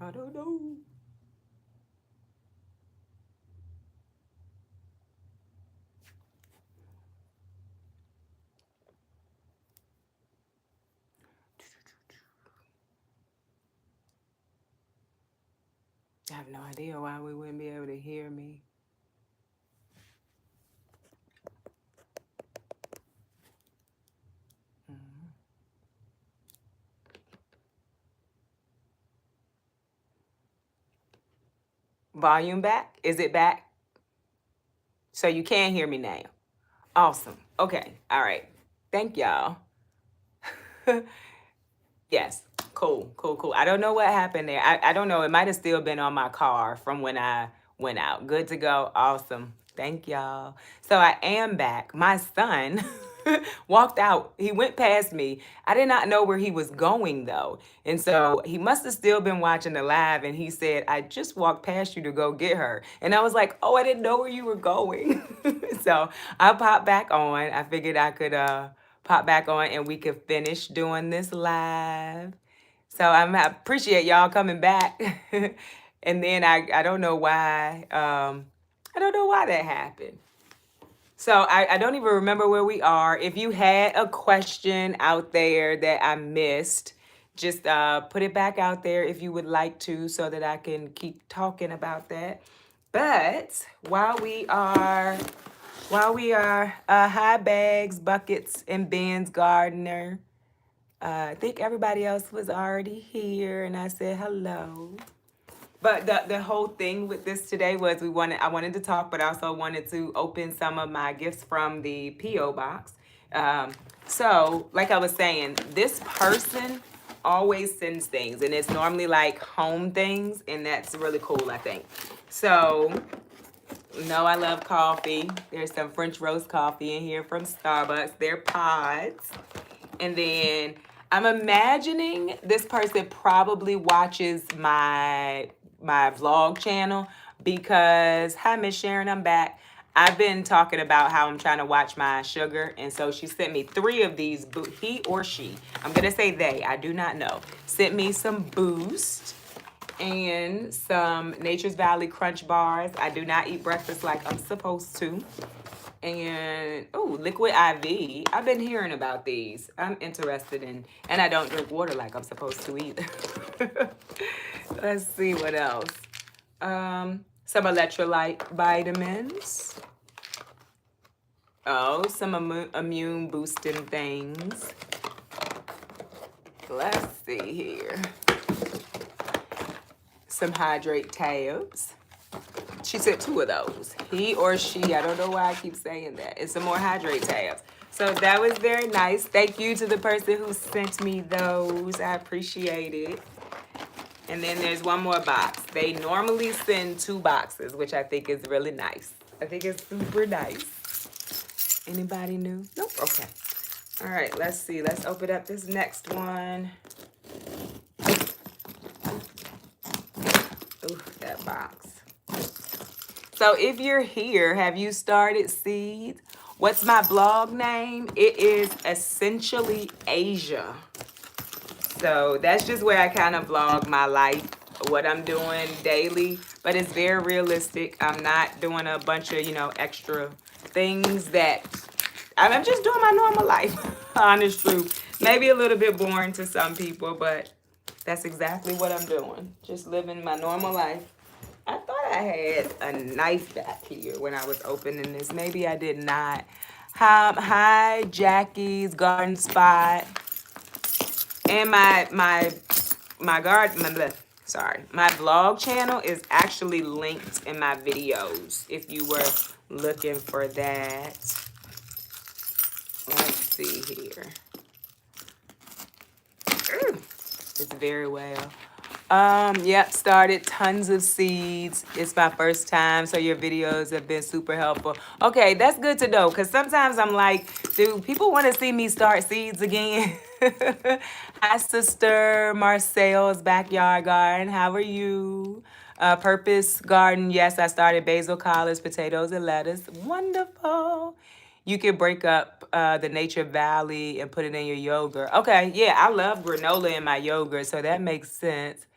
I don't know. I have no idea why we wouldn't be able to hear me. Volume back? Is it back? So you can hear me now. Awesome. Okay. All right. Thank y'all. Yes. Cool. Cool. Cool. I don't know what happened there. I don't know. It might have still been on my car from when I went out. Good to go. Awesome. Thank y'all. So I am back. My son walked out. He went past me. I did not know where he was going though. And so he must have still been watching the live and he said, I just walked past you to go get her. And I was like, oh, I didn't know where you were going. So I popped back on. I figured I could pop back on and we could finish doing this live. So I appreciate y'all coming back. And then I don't know why I don't know why that happened. So I don't even remember where we are. If you had a question out there that I missed, just put it back out there if you would like to so that I can keep talking about that. But while we are high bags, buckets, and bins gardener, I think everybody else was already here and I said hello. But the whole thing with this today was I wanted to talk, but I also wanted to open some of my gifts from the P.O. box. So, like I was saying, this person always sends things, and it's normally like home things, and that's really cool, I think. So, I love coffee. There's some French roast coffee in here from Starbucks. They're pods. And then I'm imagining this person probably watches my vlog channel because, hi, Miss Sharon, I'm back. I've been talking about how I'm trying to watch my sugar. And so she sent me 3 of these. He or she, I'm going to say they, I do not know, sent me some Boost and some Nature's Valley Crunch bars. I do not eat breakfast like I'm supposed to. And liquid IV. I've been hearing about these. I'm interested in, and I don't drink water like I'm supposed to either. Let's see what else. Some electrolyte vitamins. Oh, some immune boosting things. Let's see here. Some hydrate tabs. She said 2 of those. He or she, I don't know why I keep saying that. And some more hydrate tabs. So that was very nice. Thank you to the person who sent me those. I appreciate it. And then there's one more box. They normally send 2 boxes, which I think is really nice. I think it's super nice. Anybody new? Nope. Okay. All right, let's see. Let's open up this next one. Ooh, that box. So if you're here, have you started seeds? What's my blog name? It is Essentially Asia. So that's just where I kind of vlog my life, what I'm doing daily, but it's very realistic. I'm not doing a bunch of, extra things that I'm just doing my normal life. Honest truth. Maybe a little bit boring to some people, but that's exactly what I'm doing. Just living my normal life. I thought I had a knife back here when I was opening this. Maybe I did not. Hi, Jackie's Garden Spot. And my vlog channel is actually linked in my videos if you were looking for that. Let's see here. It's very well. Yep, started tons of seeds. It's my first time, so your videos have been super helpful. Okay, that's good to know, because sometimes I'm like, do people want to see me start seeds again? Hi, Sister Marcel's Backyard Garden. How are you? Purpose Garden. Yes, I started basil, collards, potatoes, and lettuce. Wonderful. You can break up the Nature Valley and put it in your yogurt. Okay, yeah, I love granola in my yogurt, so that makes sense.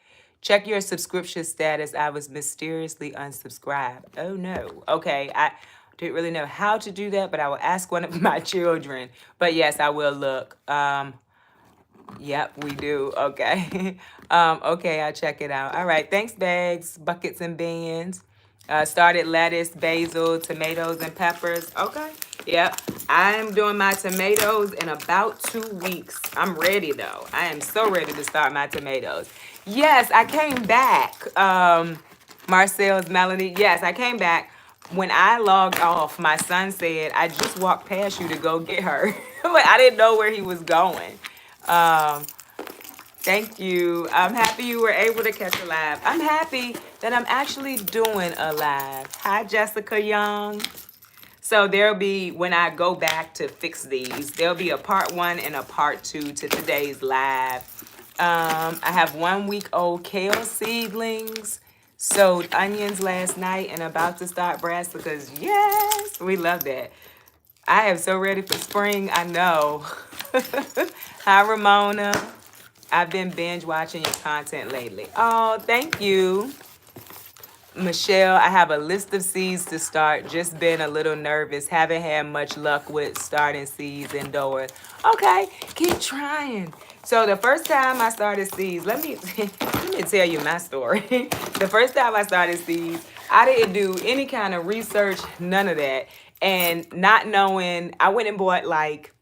Check your subscription status. I was mysteriously unsubscribed. Oh no. Okay, I didn't really know how to do that, but I will ask one of my children. But yes, I will look. Yep, we do. Okay. Okay, I'll check it out. All right. Thanks, bags, buckets, and bins. Started lettuce, basil, tomatoes, and peppers. Okay. Yep. I'm doing my tomatoes in about 2 weeks. I'm ready though. I am so ready to start my tomatoes. Yes, I came back. Marcel's Melanie. Yes, I came back. When I logged off, my son said, I just walked past you to go get her. But I didn't know where he was going. Um, Thank you. I'm happy you were able to catch a live. I'm happy that I'm actually doing a live. Hi, Jessica Young. So there'll be, when I go back to fix these, there'll be a part 1 and a part 2 to today's live. I have 1-week-old kale seedlings, sowed onions last night, and about to start brassicas. Yes, we love that. I am so ready for spring. I know. Hi, Ramona. I've been binge watching your content lately. Oh, thank you. Michelle, I have a list of seeds to start. Just been a little nervous. Haven't had much luck with starting seeds indoors. Okay, keep trying. So the first time I started seeds, let me tell you my story. The first time I started seeds, I didn't do any kind of research, none of that. And not knowing, I went and bought like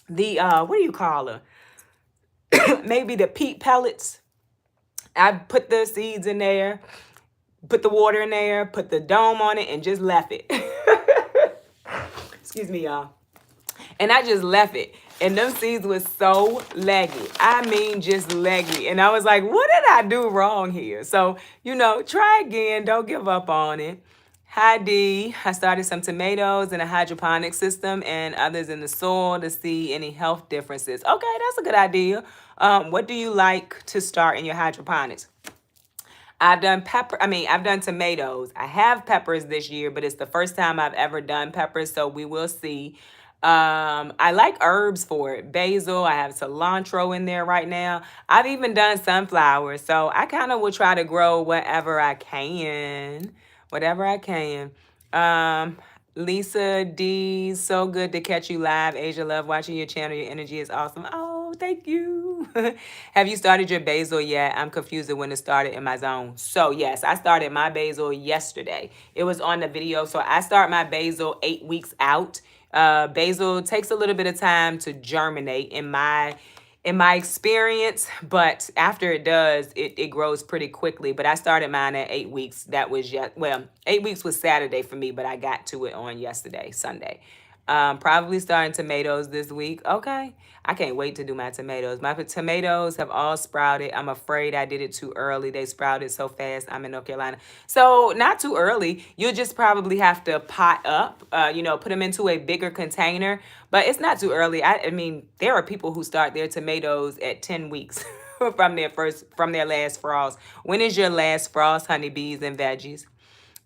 the what do you call them? Maybe the peat pellets. I put the seeds in there, put the water in there, put the dome on it, and just left it. Excuse me, y'all. And I just left it. And them seeds was so leggy. I mean, just leggy. And I was like, what did I do wrong here? So, try again. Don't give up on it. Hi, D. I started some tomatoes in a hydroponic system and others in the soil to see any health differences. Okay, that's a good idea. What do you like to start in your hydroponics? I've done I've done tomatoes. I have peppers this year, but it's the first time I've ever done peppers, so we will see. I like herbs for it. Basil, I have cilantro in there right now. I've even done sunflowers, so I kind of will try to grow whatever I can. Whatever I can. Lisa D, so good to catch you live. Asia, love watching your channel. Your energy is awesome. Oh, thank you. Have you started your basil yet? I'm confused when it started in my zone. So yes, I started my basil yesterday. It was on the video. So I start my basil 8 weeks out. Basil takes a little bit of time to germinate in my experience, but after it does, it grows pretty quickly. But I started mine at 8 weeks. That was 8 weeks was Saturday for me, but I got to it on yesterday, Sunday. Probably starting tomatoes this week. Okay. I can't wait to do my tomatoes. My tomatoes have all sprouted. I'm afraid I did it too early. They sprouted so fast. I'm in North Carolina. So not too early. You'll just probably have to pot up, put them into a bigger container. But it's not too early. I mean, there are people who start their tomatoes at 10 weeks from their last frost. When is your last frost, honeybees and veggies?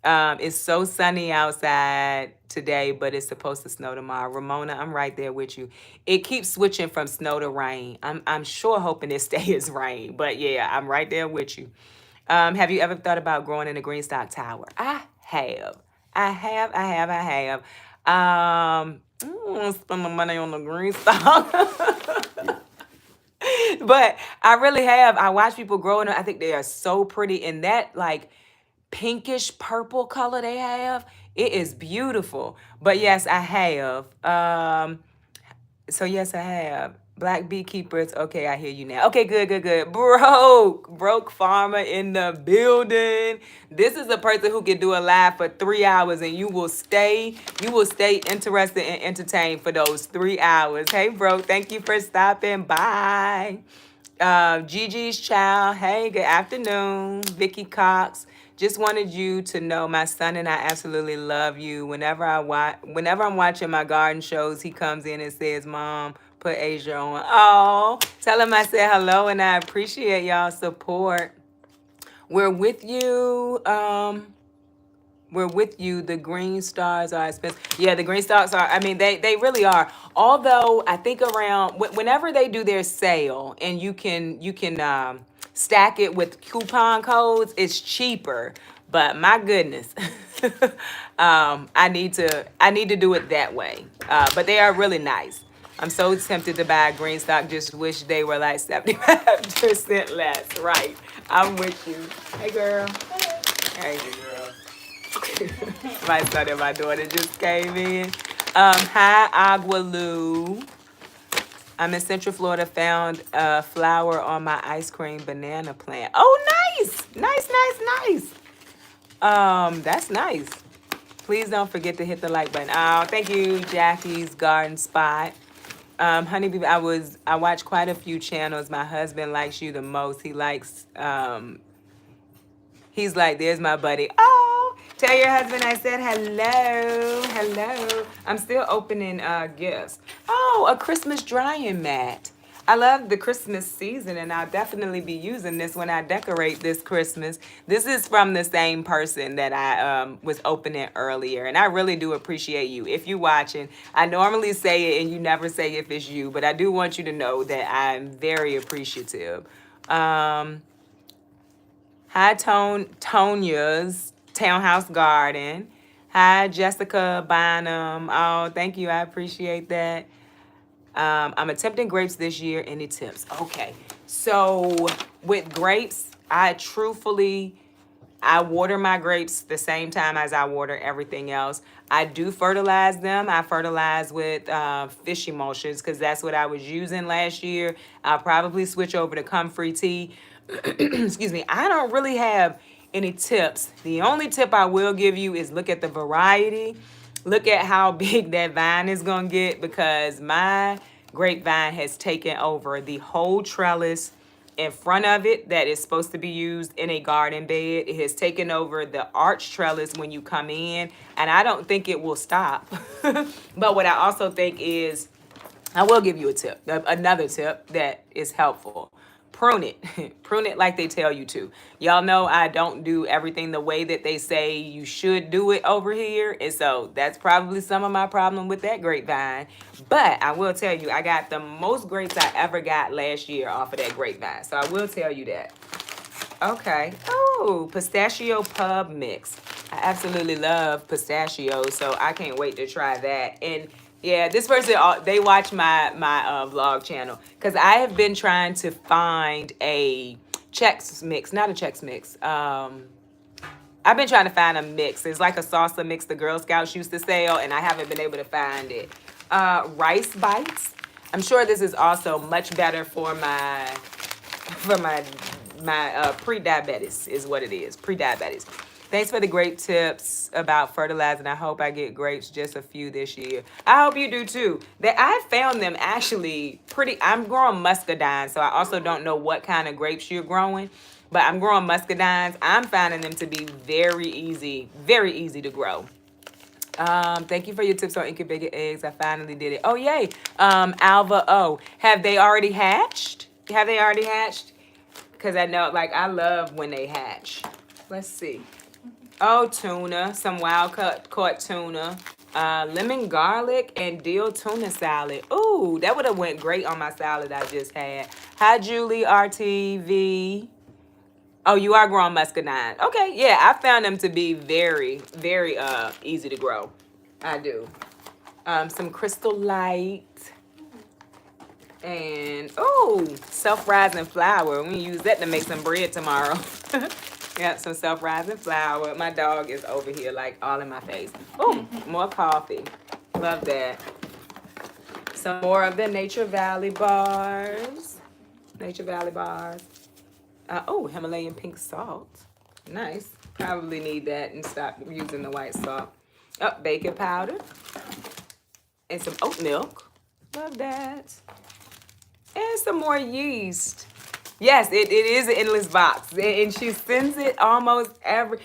It's so sunny outside today, but it's supposed to snow tomorrow. Ramona, I'm right there with you. It keeps switching from snow to rain. I'm sure hoping it stays rain, but yeah, I'm right there with you. Have you ever thought about growing in a green stock tower? I have. Spend my money on the green stock. But I really have. I watch people growing. I think they are so pretty. And that like pinkish purple color they have, it is beautiful. But yes, I have. So yes, I have. Black beekeepers. Okay, I hear you now. Okay, good. Broke farmer in the building. This is a person who can do a live for 3 hours and you will stay interested and entertained for those 3 hours. Hey, bro, thank you for stopping by. Gigi's child. Hey, good afternoon. Vicky Cox. Just wanted you to know my son and I absolutely love you. Whenever I'm watching my garden shows, he comes in and says, "Mom, put Asia on." Oh, tell him I said hello and I appreciate y'all's support. We're with you. We're with you. The green stars are expensive. Yeah, the green stars are. I mean, they really are. Although I think around whenever they do their sale, and you can stack it with coupon codes, it's cheaper. But my goodness, I need to do it that way. But they are really nice. I'm so tempted to buy green stock. Just wish they were like 75% less. Right. I'm with you. Hey, girl. Hey. My son and my daughter just came in. Hi, Agualu. I'm in Central Florida. Found a flower on my ice cream banana plant. Oh, nice. Nice, nice, nice. That's nice. Please don't forget to hit the like button. Oh, thank you, Jackie's Garden Spot. Honeybee, I watch quite a few channels. My husband likes you the most. He's like, there's my buddy. Oh, tell your husband I said hello. Hello. I'm still opening gifts. Oh, a Christmas drying mat. I love the Christmas season, and I'll definitely be using this when I decorate this Christmas. This is from the same person that I was opening earlier, and I really do appreciate you. If you're watching, I normally say it, and you never say if it's you, but I do want you to know that I'm very appreciative. Hi, Tonia's Townhouse Garden. Hi, Jessica Bynum. Oh, thank you. I appreciate that. I'm attempting grapes this year. Any tips? Okay. So with grapes, I water my grapes the same time as I water everything else. I do fertilize them. I fertilize with fish emulsions because that's what I was using last year. I'll probably switch over to Comfrey Tea. Excuse me. I don't really have any tips. The only tip I will give you is look at the variety. Look at how big that vine is going to get because my grapevine has taken over the whole trellis in front of it that is supposed to be used in a garden bed. It has taken over the arch trellis when you come in, and I don't think it will stop. But what I also think is, I will give you a tip, another tip that is helpful. Prune it. Prune it like they tell you to. Y'all know I don't do everything the way that they say you should do it over here. And so that's probably some of my problem with that grapevine. But I will tell you, I got the most grapes I ever got last year off of that grapevine. So I will tell you that. Okay. Oh, pistachio pub mix. I absolutely love pistachios, so I can't wait to try that. And yeah, this person, they watch my vlog channel because I have been trying to find a Chex mix, not a Chex mix. I've been trying to find a mix. It's like a salsa mix the Girl Scouts used to sell, and I haven't been able to find it. Rice bites. I'm sure this is also much better for my pre-diabetes is what it is. Pre-diabetes. Thanks for the great tips about fertilizing. I hope I get grapes, just a few this year. I hope you do too. I found them actually pretty. I'm growing muscadine, so I also don't know what kind of grapes you're growing, but I'm growing muscadines. I'm finding them to be very easy to grow. Thank you for your tips on incubated eggs. I finally did it. Oh, yay. Alva O. Have they already hatched? Because I know, like, I love when they hatch. Let's see. Oh, tuna. Some wild caught tuna. Lemon garlic and dill tuna salad. Ooh, that would have went great on my salad I just had. Hi, Julie RTV. Oh, you are growing muscadine. Okay, yeah, I found them to be very, very easy to grow. I do. Some Crystal Light. And, oh, self-rising flour. We can use that to make some bread tomorrow. Yeah, some self-rising flour. My dog is over here, like, all in my face. Oh, more coffee. Love that. Some more of the Nature Valley bars. Oh, Himalayan pink salt. Nice. Probably need that and stop using the white salt. Oh, baking powder. And some oat milk. Love that. And some more yeast. Yes, it is an endless box. And she sends it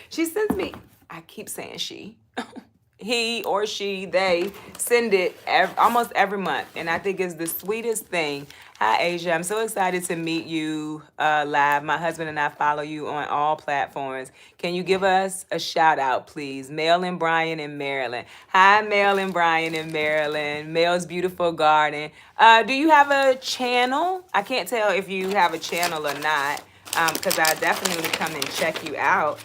she sends me, I keep saying she. He or she, they send it almost every month. And I think it's the sweetest thing. Hi, Asia. I'm so excited to meet you live. My husband and I follow you on all platforms. Can you give us a shout out, please? Mel and Brian in Maryland. Hi, Mel and Brian in Maryland. Mel's Beautiful Garden. Do you have a channel? I can't tell if you have a channel or not. because I definitely come and check you out.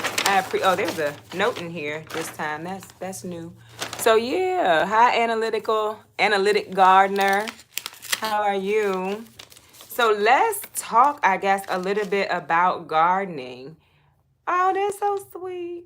Oh, there's a note in here this time. That's new. So yeah, hi analytic gardener. How are you? So let's talk, I guess, a little bit about gardening. Oh, that's so sweet.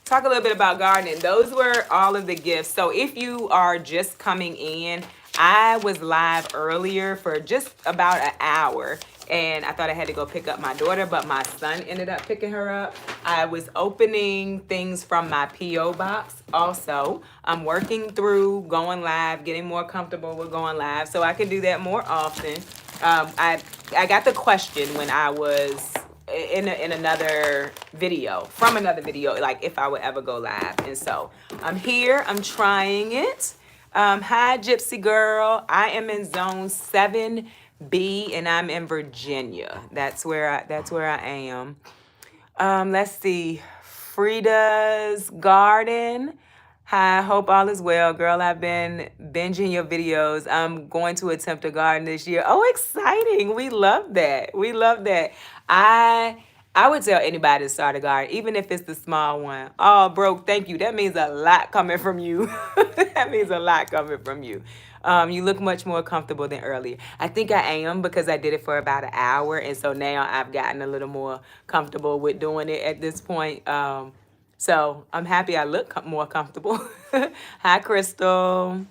Talk a little bit about gardening. Those were all of the gifts. So if you are just coming in, I was live earlier for just about an hour. And I thought I had to go pick up my daughter, but my son ended up picking her up. I was opening things from my P.O. box also. I'm working through going live, getting more comfortable with going live so I can do that more often. I got the question when I was in another video, from another video, like if I would ever go live. And so I'm here, I'm trying it. Hi Gypsy girl, I am in zone 7B and I'm in Virginia. That's where I am. Let's see, Frida's Garden. Hi, hope all is well. Girl, I've been binging your videos. I'm going to attempt a garden this year. Oh, exciting. We love that. We love that. I would tell anybody to start a garden, even if it's the small one. Oh, bro, thank you. That means a lot coming from you. That means a lot coming from you. You look much more comfortable than earlier. I think I am because I did it for about an hour. And so now I've gotten a little more comfortable with doing it at this point. So I'm happy I look more comfortable. Hi, Crystal.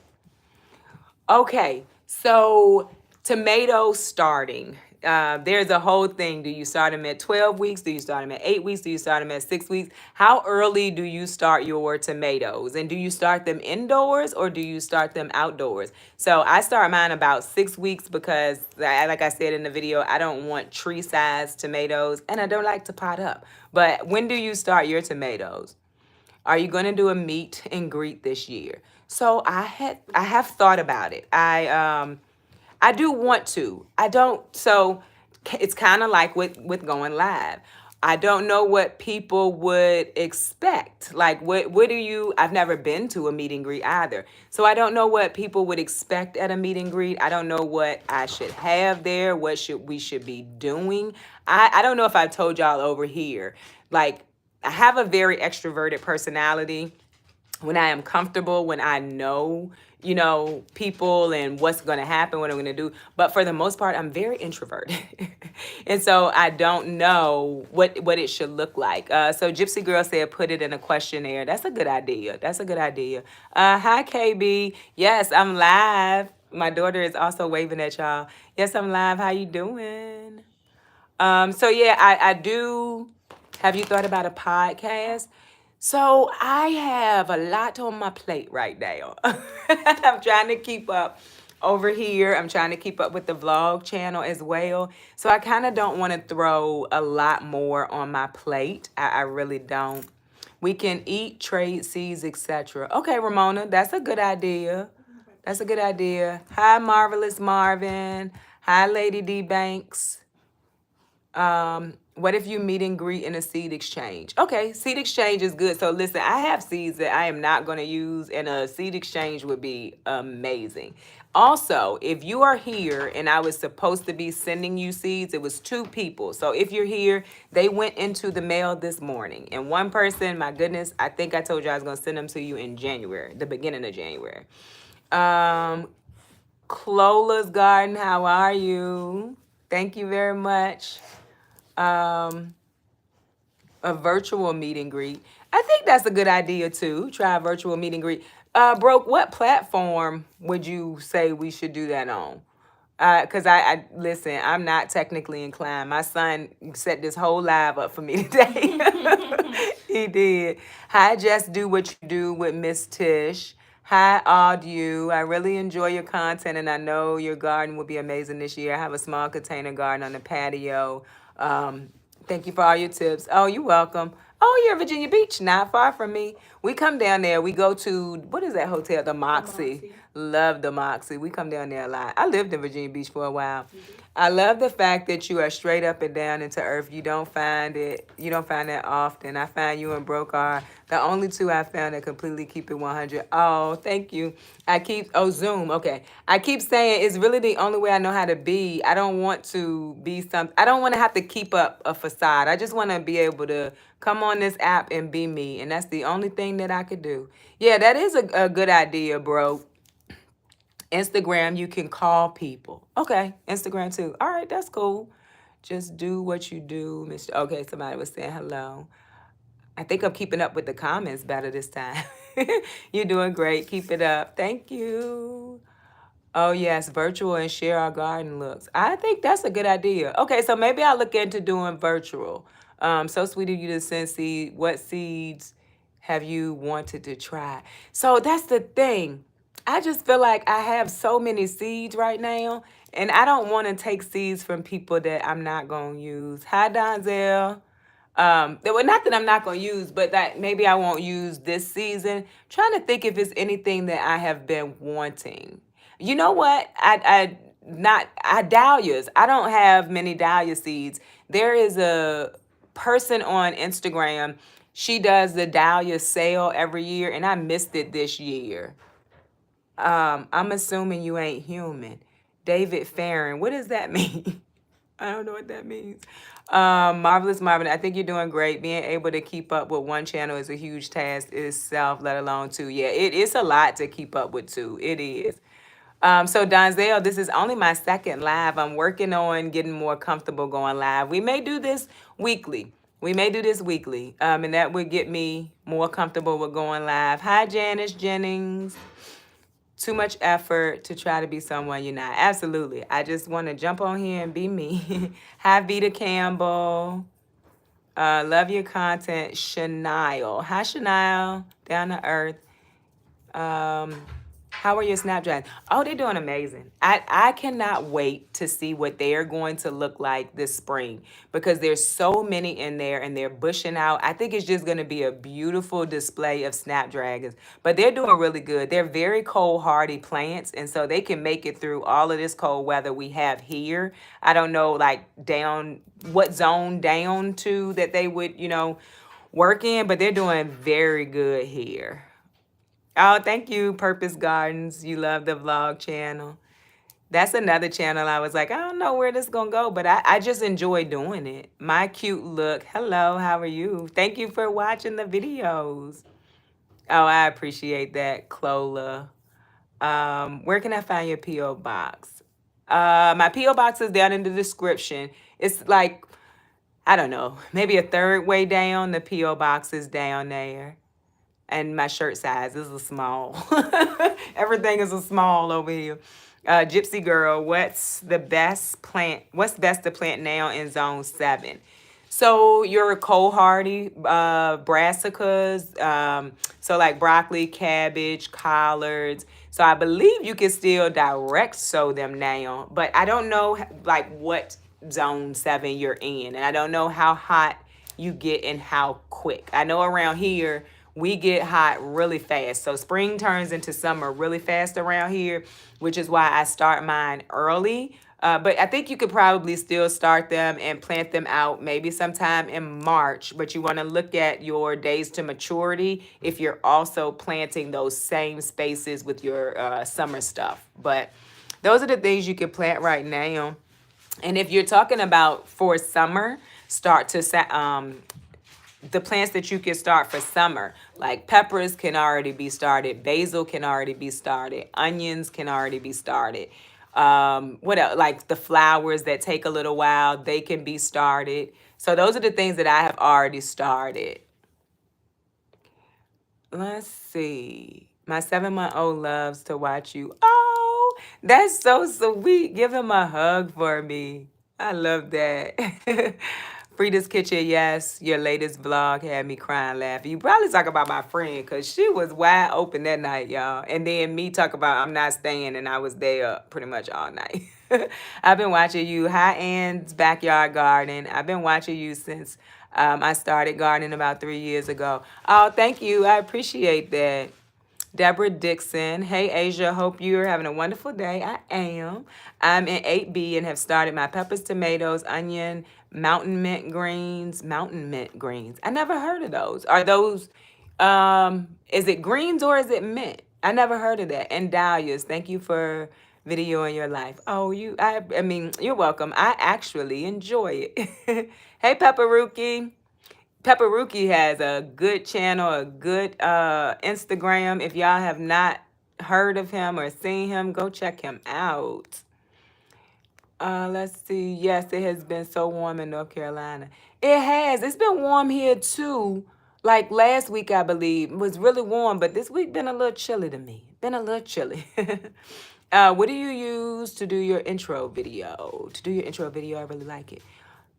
Okay, so tomatoes starting. There's a whole thing. Do you start them at 12 weeks? Do you start them at 8 weeks? Do you start them at 6 weeks? How early do you start your tomatoes? And do you start them indoors or do you start them outdoors? So I start mine about 6 weeks because, like I said in the video, I don't want tree-sized tomatoes and I don't like to pot up. But when do you start your tomatoes? Are you going to do a meet and greet this year? So I have thought about it. I do want to. I don't. So it's kind of like with going live. I don't know what people would expect. Like what do you? I've never been to a meet and greet either. So I don't know what people would expect at a meet and greet. I don't know what I should have there. What we should be doing. I don't know if I told y'all over here. Like I have a very extroverted personality. When I am comfortable, when I know, people and what's going to happen, what I'm going to do. But for the most part, I'm very introverted. And so I don't know what it should look like. So Gypsy Girl said, put it in a questionnaire. That's a good idea. That's a good idea. Hi, KB. Yes, I'm live. My daughter is also waving at y'all. Yes, I'm live. How you doing? So yeah, I do. Have you thought about a podcast? So I have a lot on my plate right now. I'm trying to keep up over here. I'm trying to keep up with the vlog channel as well. So I kind of don't want to throw a lot more on my plate. I really don't. We can eat, trade seeds, etc. Okay, Ramona, that's a good idea. That's a good idea. Hi, Marvelous Marvin. Hi, Lady D Banks. What if you meet and greet in a seed exchange? Okay, seed exchange is good. So listen, I have seeds that I am not going to use, and a seed exchange would be amazing. Also, if you are here and I was supposed to be sending you seeds, it was 2 people. So if you're here, they went into the mail this morning. And one person, my goodness, I think I told you I was going to send them to you in January, the beginning of January. Clola's Garden, how are you? Thank you very much. A virtual meet and greet. I think that's a good idea too. Try a virtual meet and greet. Broke, what platform would you say we should do that on? Cause I listen, I'm not technically inclined. My son set this whole live up for me today. He did. Hi, Just Do What You Do with Miss Tish. Hi, Audu. I really enjoy your content and I know your garden will be amazing this year. I have a small container garden on the patio. Thank you for all your tips. Oh, you're welcome. Oh, you're at Virginia Beach, not far from me. We come down there. We go to, what is that hotel? The Moxie. Love the Moxie. We come down there a lot. I lived in Virginia Beach for a while. I love the fact that you are straight up and down into earth. You don't find it. You don't find that often. I find you and Broke are the only two I found that completely keep it 100. Oh, thank you. Zoom. Okay. I keep saying it's really the only way I know how to be. I don't want to be I don't want to have to keep up a facade. I just want to be able to come on this app and be me. And that's the only thing that I could do. Yeah, that is a good idea, bro. Instagram, you can call people. Okay, Instagram too. All right, that's cool. Just do what you do, Mr. Okay, somebody was saying hello. I think I'm keeping up with the comments better this time. You're doing great. Keep it up. Thank you. Oh, yes, virtual and share our garden looks. I think that's a good idea. Okay, so maybe I'll look into doing virtual. So sweet of you to send seed. What seeds have you wanted to try? So that's the thing. I just feel like I have so many seeds right now, and I don't want to take seeds from people that I'm not going to use. Hi, Donzel. Well, not that I'm not going to use, but that maybe I won't use this season. Trying to think if it's anything that I have been wanting. You know what? I dahlias. I don't have many dahlia seeds. There is a person on Instagram. She does the dahlia sale every year, and I missed it this year. I'm assuming you ain't human. David Farron. What does that mean? I don't know what that means. Marvelous Marvin, I think you're doing great. Being able to keep up with one channel is a huge task itself, let alone two. Yeah, it's a lot to keep up with two. It is. So Donzel, this is only my second live. I'm working on getting more comfortable going live. We may do this weekly. And that would get me more comfortable with going live. Hi, Janice Jennings. Too much effort to try to be someone you're not. Absolutely. I just want to jump on here and be me. Hi, Vita Campbell. Love your content. Shania. Hi, Shania. Down to earth. How are your Snapdragons? Oh, they're doing amazing. I cannot wait to see what they are going to look like this spring because there's so many in there and they're bushing out. I think it's just going to be a beautiful display of Snapdragons. But they're doing really good. They're very cold hardy plants, and so they can make it through all of this cold weather we have here. I don't know like down what zone down to that they would, work in, but they're doing very good here. Oh, thank you, Purpose Gardens. You love the vlog channel. That's another channel I was like, I don't know where this is going to go, but I just enjoy doing it. My cute look. Hello, how are you? Thank you for watching the videos. Oh, I appreciate that, Clola. Where can I find your P.O. box? My P.O. box is down in the description. It's like, I don't know, maybe a third way down. The P.O. box is down there. And my shirt size is a small. Everything is a small over here. Gypsy Girl, what's best to plant now in zone 7? So your cold hardy brassicas, so like broccoli, cabbage, collards. So I believe you can still direct sow them now, but I don't know like what zone 7 you're in, and I don't know how hot you get and how quick. I know around here we get hot really fast. So spring turns into summer really fast around here, which is why I start mine early. But I think you could probably still start them and plant them out maybe sometime in March. But you want to look at your days to maturity if you're also planting those same spaces with your summer stuff. But those are the things you can plant right now. And if you're talking about for summer, start to the plants that you can start for summer, like peppers can already be started, basil can already be started, onions can already be started. What else? Like the flowers that take a little while, they can be started. So those are the things that I have already started. Let's see. My 7-month-old loves to watch you. Oh, that's so sweet. Give him a hug for me. I love that. Frida's Kitchen, yes. Your latest vlog had me crying laughing. You probably talk about my friend because she was wide open that night, y'all. And then me talk about I'm not staying, and I was there pretty much all night. I've been watching you. Hi, Ann's Backyard Garden. I've been watching you since I started gardening about 3 years ago. Oh, thank you. I appreciate that. Deborah Dixon. Hey, Asia. Hope you're having a wonderful day. I am. I'm in 8B and have started my peppers, tomatoes, onion, mountain mint greens. Mountain mint greens. I never heard of those. Are those, is it greens or is it mint? I never heard of that. And dahlias. Thank you for video in your life. Oh, I mean, you're welcome. I actually enjoy it. Hey, Pepperuki. Pepperuki has a good channel, a good Instagram. If y'all have not heard of him or seen him, go check him out. Let's see. Yes, it has been so warm in North Carolina. It has. It's been warm here too. Like last week, I believe, it was really warm, but this week been a little chilly to me. Been a little chilly. What do you use to do your intro video? To do your intro video, I really like it.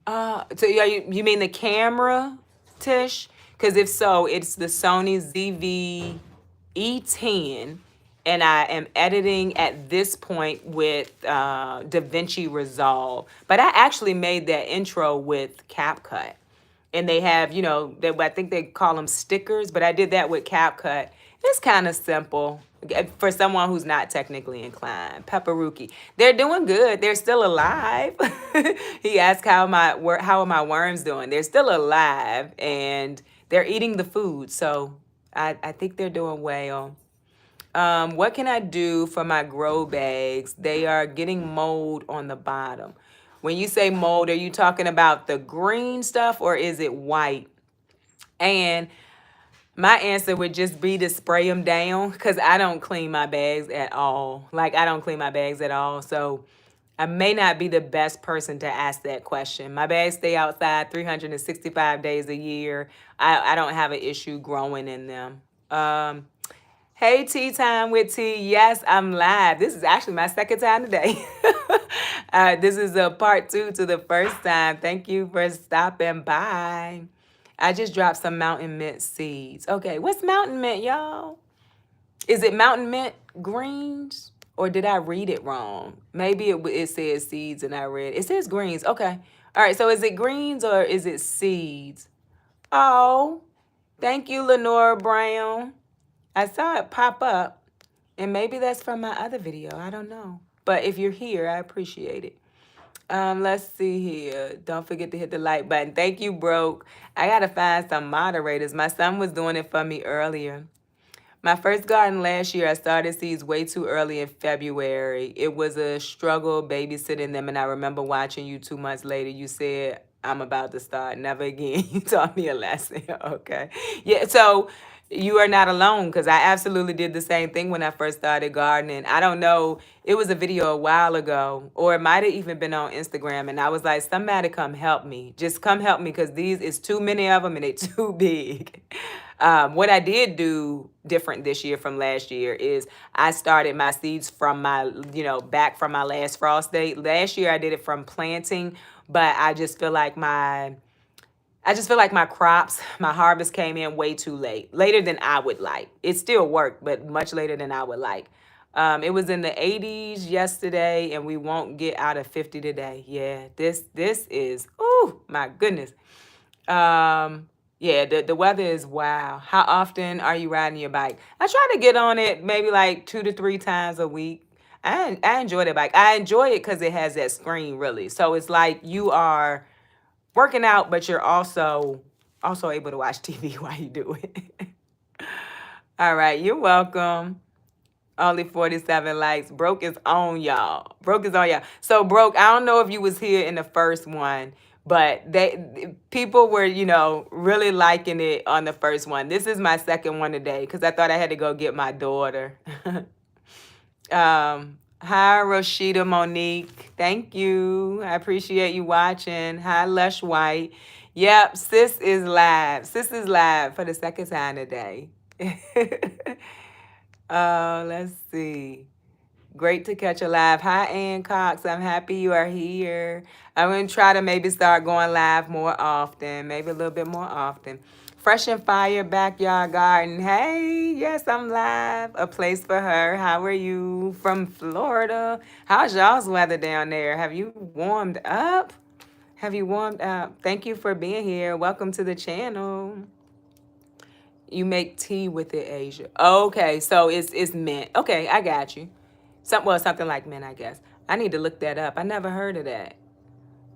So yeah, you mean the camera, Tish? Because if so, it's the Sony ZV-E10, and I am editing at this point with DaVinci Resolve. But I actually made that intro with CapCut, and they have, I think they call them stickers, but I did that with CapCut. It's kind of simple for someone who's not technically inclined. Pepperuki, they're doing good. They're still alive. He asked how are my worms doing? They're still alive and they're eating the food. So I think they're doing well. What can I do for my grow bags? They are getting mold on the bottom. When you say mold, are you talking about the green stuff or is it white? And my answer would just be to spray them down because I don't clean my bags at all. Like, I don't clean my bags at all. So I may not be the best person to ask that question. My bags stay outside 365 days a year. I don't have an issue growing in them. Hey, Tea Time with Tea. Yes, I'm live. This is actually my second time today. This is a part 2 to the first time. Thank you for stopping by. I just dropped some mountain mint seeds. Okay, what's mountain mint, y'all? Is it mountain mint greens? Or did I read it wrong? Maybe it says seeds and I read it. It says greens. Okay. All right, so is it greens or is it seeds? Oh, thank you, Lenora Brown. I saw it pop up, and maybe that's from my other video. I don't know. But if you're here, I appreciate it. Let's see here. Don't forget to hit the like button. Thank you, Broke. I got to find some moderators. My son was doing it for me earlier. My first garden last year, I started seeds way too early in February. It was a struggle babysitting them, and I remember watching you 2 months later. You said, I'm about to start. Never again. You taught me a lesson. Okay. Yeah, so you are not alone because I absolutely did the same thing when I first started gardening. I don't know. It was a video a while ago, or it might have even been on Instagram, and I was like, somebody come help me. Just come help me because these is too many of them and they're too big. What I did do different this year from last year is I started my seeds from my, back from my last frost date. Last year I did it from planting, but I just feel like my crops, my harvest came in way too late, later than I would like. It still worked, but much later than I would like. It was in the 80s yesterday, and we won't get out of 50 today. Yeah, this is, oh my goodness. Yeah, the weather is wow. How often are you riding your bike? I try to get on it maybe like 2 to 3 times a week. I enjoy the bike. I enjoy it because it has that screen, really. So it's like you are working out, but you're also able to watch TV while you do it. All right, you're welcome. Only 47 likes. Broke is on, y'all. Broke is on, y'all. So, Broke, I don't know if you was here in the first one, but people were, really liking it on the first one. This is my second one today because I thought I had to go get my daughter. Hi, Rashida Monique. Thank you. I appreciate you watching. Hi, Lush White. Yep, sis is live. Sis is live for the second time today. Let's see. Great to catch you live. Hi, Ann Cox. I'm happy you are here. I'm going to try to maybe start going live more often, maybe a little bit more often. Fresh and Fire Backyard Garden. Hey, yes, I'm live. A place for her. How are you? From Florida. How's y'all's weather down there? Have you warmed up? Have you warmed up? Thank you for being here. Welcome to the channel. You make tea with it, Asia. Okay, so it's mint. Okay, I got you. Something like mint, I guess. I need to look that up. I never heard of that.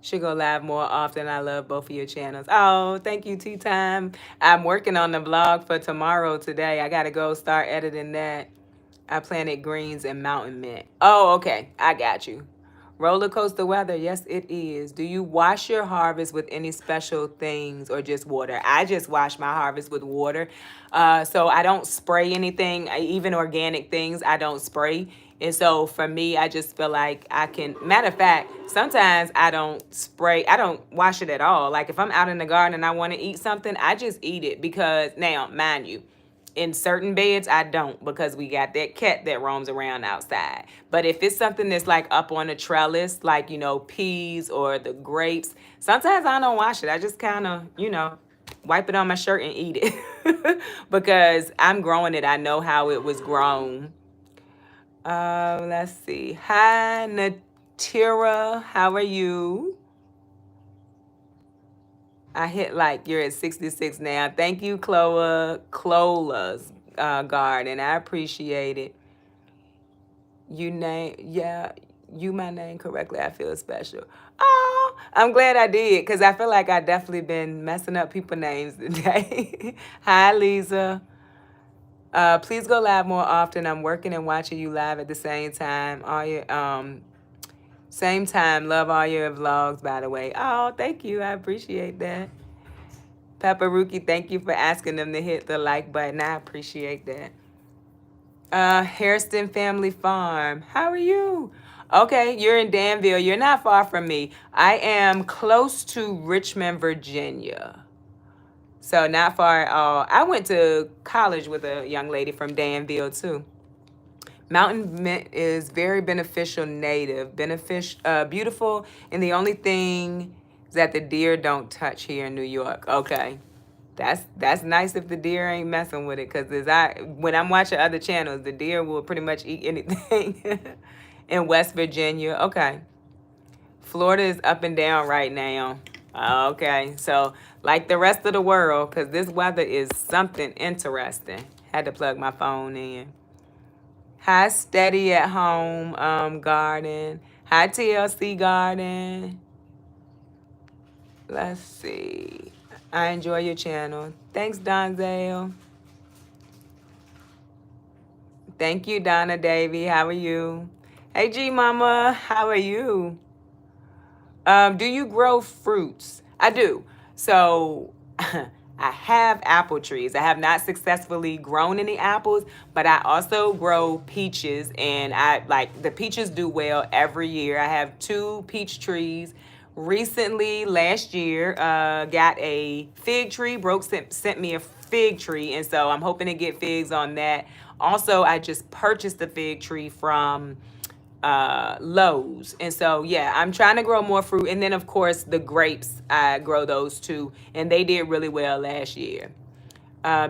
Should go live more often. I love both of your channels. Oh, thank you, Tea Time. I'm working on the vlog for tomorrow today. I gotta go start editing that. I planted greens and mountain mint. Oh, okay. I got you. Roller coaster weather. Yes, it is. Do you wash your harvest with any special things or just water? I just wash my harvest with water. So I don't spray anything, even organic things, I don't spray. And so for me, I just feel like I can. Matter of fact, sometimes I don't spray, I don't wash it at all. Like if I'm out in the garden and I want to eat something, I just eat it because now, mind you, in certain beds, I don't because we got that cat that roams around outside. But if it's something that's like up on a trellis, like, peas or the grapes, sometimes I don't wash it. I just kind of, wipe it on my shirt and eat it because I'm growing it. I know how it was grown. Let's see. Hi, Natira. How are you? I hit like you're at 66 now. Thank you, Clola's garden. I appreciate it. You my name correctly. I feel special. Oh, I'm glad I did because I feel like I definitely been messing up people's names today. Hi, Lisa. Please go live more often. I'm working and watching you live at the same time. All your same time. Love all your vlogs, by the way. Oh, thank you. I appreciate that. Peppa Rookie, thank you for asking them to hit the like button. I appreciate that. Hairston Family Farm. How are you? Okay, you're in Danville. You're not far from me. I am close to Richmond, Virginia. So not far at all. I went to college with a young lady from Danville too. Mountain mint is very beneficial native, beautiful, and the only thing is that the deer don't touch here in New York. Okay. That's nice if the deer ain't messing with it, because when I'm watching other channels, the deer will pretty much eat anything in West Virginia. Okay. Florida is up and down right now. Okay. So like the rest of the world, because this weather is something interesting. Had to plug my phone in. Hi, Steady at Home Garden. Hi, TLC Garden. Let's see. I enjoy your channel. Thanks, Donzel. Thank you, Donna Davy. How are you? Hey, G Mama. How are you? Do you grow fruits? I do. So I have apple trees. I have not successfully grown any apples, but I also grow peaches, and the peaches do well every year. I have 2 peach trees. Recently, last year, got a fig tree. Sent me a fig tree, and so I'm hoping to get figs on that. Also, I just purchased a fig tree from Lowe's, and so yeah, I'm trying to grow more fruit. And then of course the grapes, I grow those too, and they did really well last year.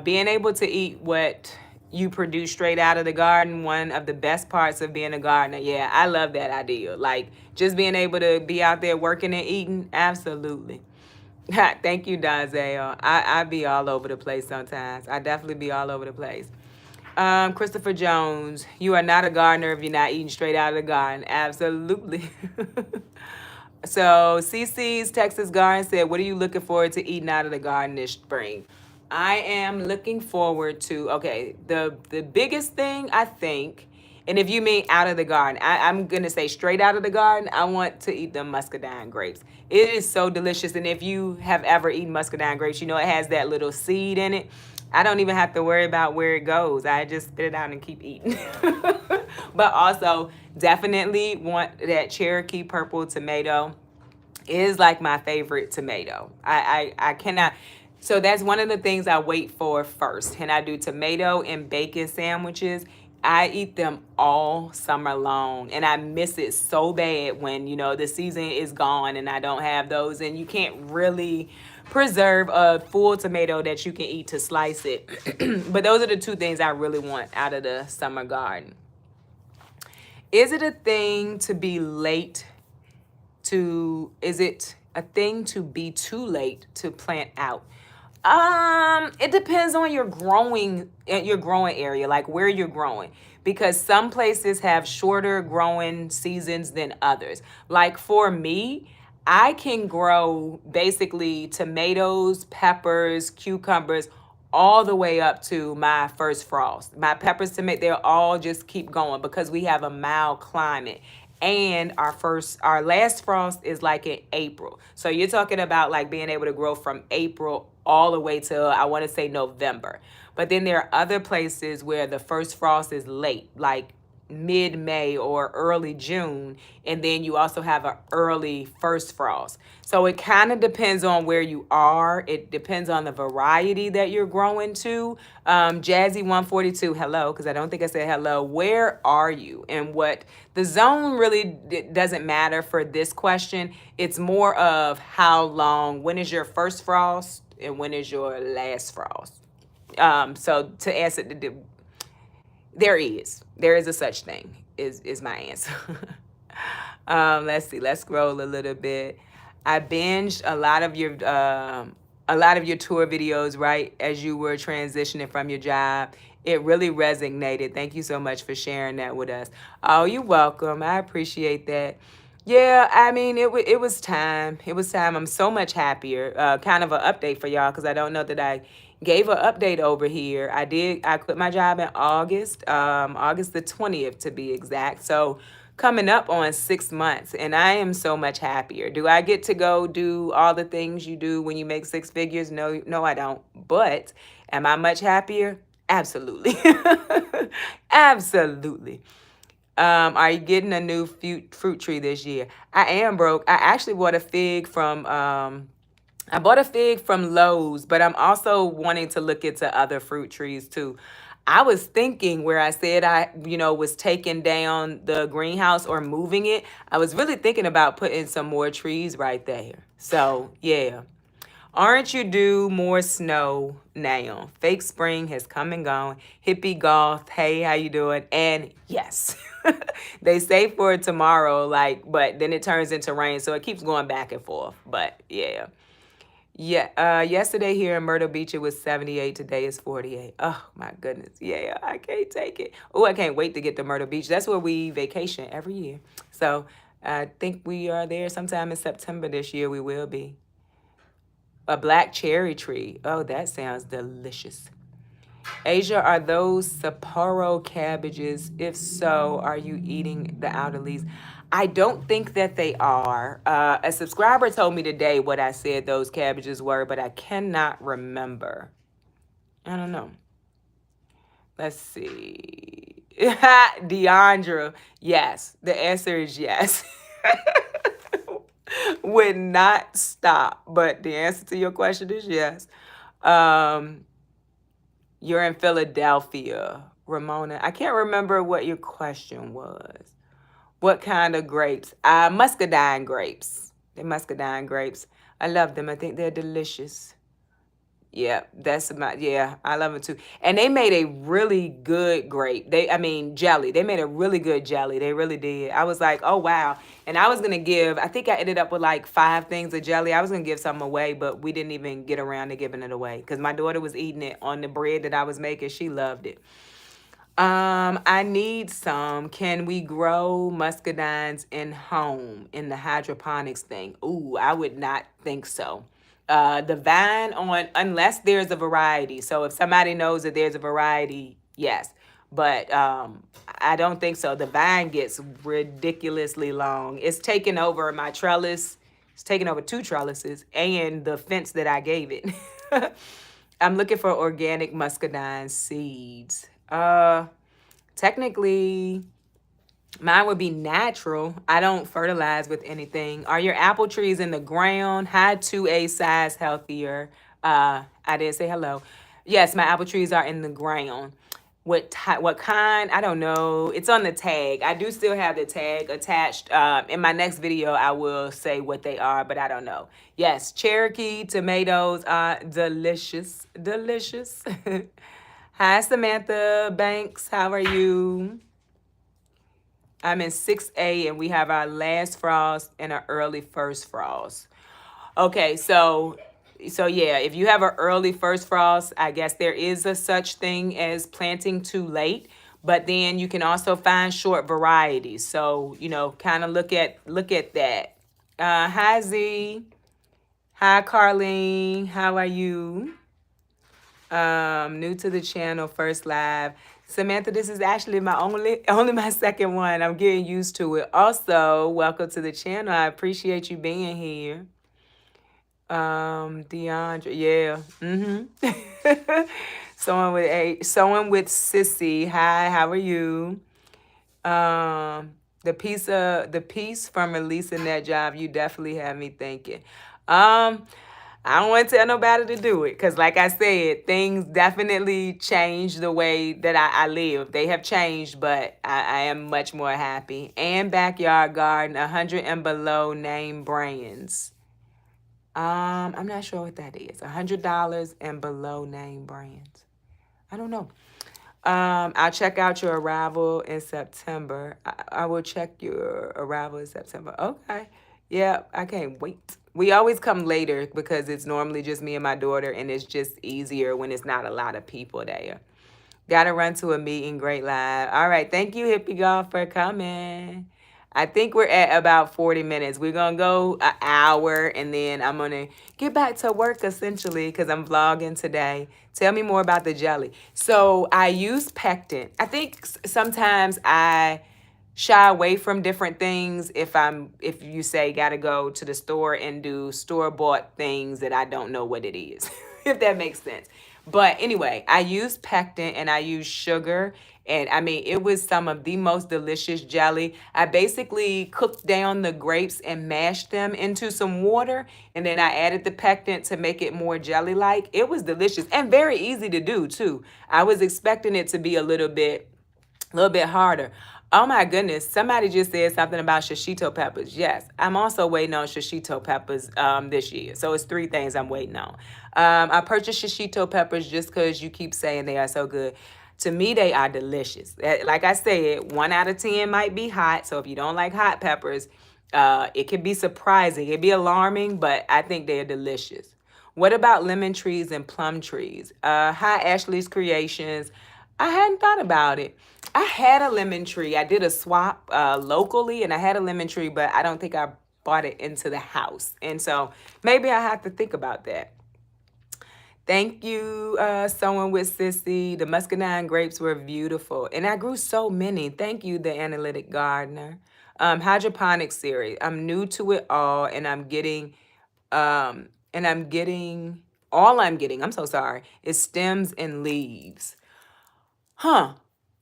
Being able to eat what you produce straight out of the garden, one of the best parts of being a gardener. Yeah, I love that idea. Like just being able to be out there working and eating. Absolutely. Thank you, Donzel. I be all over the place sometimes. I definitely be all over the place. Christopher Jones, you are not a gardener if you're not eating straight out of the garden. Absolutely. So CC's Texas Garden said, what are you looking forward to eating out of the garden this spring? I am looking forward to, okay, the biggest thing I think, and if you mean out of the garden, I'm going to say straight out of the garden, I want to eat the muscadine grapes. It is so delicious. And if you have ever eaten muscadine grapes, you know it has that little seed in it. I don't even have to worry about where it goes. I just spit it out and keep eating. But also, definitely want that Cherokee purple tomato. It is like my favorite tomato. I cannot. So that's one of the things I wait for first. And I do tomato and bacon sandwiches. I eat them all summer long, and I miss it so bad when, the season is gone and I don't have those, and you can't really preserve a full tomato that you can eat to slice it. But those are the 2 things I really want out of the summer garden. Is it a thing to be late is it a thing to be too late to plant out? It depends on your growing area, like where you're growing. Because some places have shorter growing seasons than others. Like for me, I can grow basically tomatoes, peppers, cucumbers, all the way up to my first frost. My peppers, tomato, they'll all just keep going because we have a mild climate. And our last frost is like in April. So you're talking about like being able to grow from April all the way to, I want to say, November. But then there are other places where the first frost is late, like mid-May or early June, and then you also have an early first frost. So it kind of depends on where you are. It depends on the variety that you're growing to. Jazzy 142, hello, because I don't think I said hello. Where are you? And what the zone really doesn't matter for this question. It's more of how long, when is your first frost and when is your last frost? So to answer, there is a such thing is my answer. Let's see. Let's scroll a little bit. I binged a lot of your tour videos right as you were transitioning from your job. It really resonated. Thank you so much for sharing that with us. Oh, you're welcome. I appreciate that. Yeah, I mean, it was time. It was time. I'm so much happier. Kind of an update for y'all because I don't know that I gave an update over here. I did. I quit my job in August, August the 20th to be exact. So coming up on 6 months, and I am so much happier. Do I get to go do all the things you do when you make six figures? No, no, I don't. But am I much happier? Absolutely. Absolutely. Are you getting a new fruit tree this year? I am broke. I actually bought a fig from I bought a fig from Lowe's, but I'm also wanting to look into other fruit trees too. I was thinking where I said was taking down the greenhouse or moving it. I was really thinking about putting some more trees right there. So, yeah. Aren't you due more snow now? Fake spring has come and gone. Hippie golf, hey, how you doing? And yes, they say for tomorrow, but then it turns into rain, so it keeps going back and forth. But yeah. Yeah, yesterday here in Myrtle Beach, it was 78. Today is 48. Oh, my goodness. Yeah, I can't take it. Oh, I can't wait to get to Myrtle Beach. That's where we vacation every year. So I think we are there sometime in September this year. We will be. A black cherry tree. Oh, that sounds delicious. Asia, are those Sapporo cabbages? If so, are you eating the outer leaves? I don't think that they are. A subscriber told me today what I said those cabbages were, but I cannot remember. I don't know. Let's see. Deandra, yes. The answer is yes. Would not stop, but the answer to your question is yes. You're in Philadelphia, Ramona. I can't remember what your question was. What kind of grapes? Muscadine grapes. They're muscadine grapes. I love them. I think they're delicious. Yeah, I love it too. And they made a really good grape. Jelly. They made a really good jelly. They really did. I was like, oh wow. And I was gonna I think I ended up with like 5 things of jelly. I was gonna give some away, but we didn't even get around to giving it away because my daughter was eating it on the bread that I was making. She loved it. I need some. Can we grow muscadines in the hydroponics thing? Ooh, I would not think so. The vine unless there's a variety. So if somebody knows that there's a variety, yes. But I don't think so. The vine gets ridiculously long. It's taken over my trellis. It's taken over 2 trellises and the fence that I gave it. I'm looking for organic muscadine seeds. Technically, mine would be natural. I don't fertilize with anything. Are your apple trees in the ground? High 2A size healthier. I didn't say hello. Yes, my apple trees are in the ground. What kind? I don't know. It's on the tag. I do still have the tag attached. In my next video, I will say what they are, but I don't know. Yes, Cherokee tomatoes are delicious. Delicious. Hi, Samantha Banks. How are you? I'm in 6A and we have our last frost and our early first frost. Okay, so so yeah, if you have an early first frost, I guess there is a such thing as planting too late. But then you can also find short varieties. So, kind of look at that. Hi Z. Hi Carlene. How are you? New to the channel, first live. Samantha, this is actually my only my second one. I'm getting used to it. Also, welcome to the channel. I appreciate you being here. DeAndre, yeah. Someone with Sissy. Hi, how are you? The piece from releasing that job, you definitely have me thinking. I don't want to tell nobody to do it because, like I said, things definitely change the way that I live. They have changed, but I am much more happy. And backyard garden, 100 and below name brands. I'm not sure what that is. $100 and below name brands. I don't know. I'll check out your arrival in September. I will check your arrival in September. Okay. Yeah, I can't wait. We always come later because it's normally just me and my daughter, and it's just easier when it's not a lot of people there. Gotta run to a meeting. Great live. All right. Thank you, Hippie Golf, for coming. I think we're at about 40 minutes. We're going to go an hour, and then I'm going to get back to work, essentially, because I'm vlogging today. Tell me more about the jelly. So I use pectin. I think sometimes I shy away from different things if you say got to go to the store and do store-bought things that I don't know what it is, if that makes sense. But anyway, I use pectin and I use sugar. And I mean, it was some of the most delicious jelly. I basically cooked down the grapes and mashed them into some water. And then I added the pectin to make it more jelly-like. It was delicious and very easy to do, too. I was expecting it to be a little bit harder. Oh my goodness, somebody just said something about shishito peppers. Yes, I'm also waiting on shishito peppers this year. So it's 3 things I'm waiting on. I purchased shishito peppers just because you keep saying they are so good. To me, they are delicious. Like I said, 1 out of 10 might be hot. So if you don't like hot peppers, it can be surprising. It can be alarming, but I think they're delicious. What about lemon trees and plum trees? Hi, Ashley's Creations. I hadn't thought about it. I had a lemon tree. I did a swap locally, and I had a lemon tree, but I don't think I bought it into the house. And so maybe I have to think about that. Thank you, someone with Sissy. The muscadine grapes were beautiful, and I grew so many. Thank you, the analytic gardener. Hydroponic series. I'm new to it all, and I'm getting, I'm so sorry, is stems and leaves.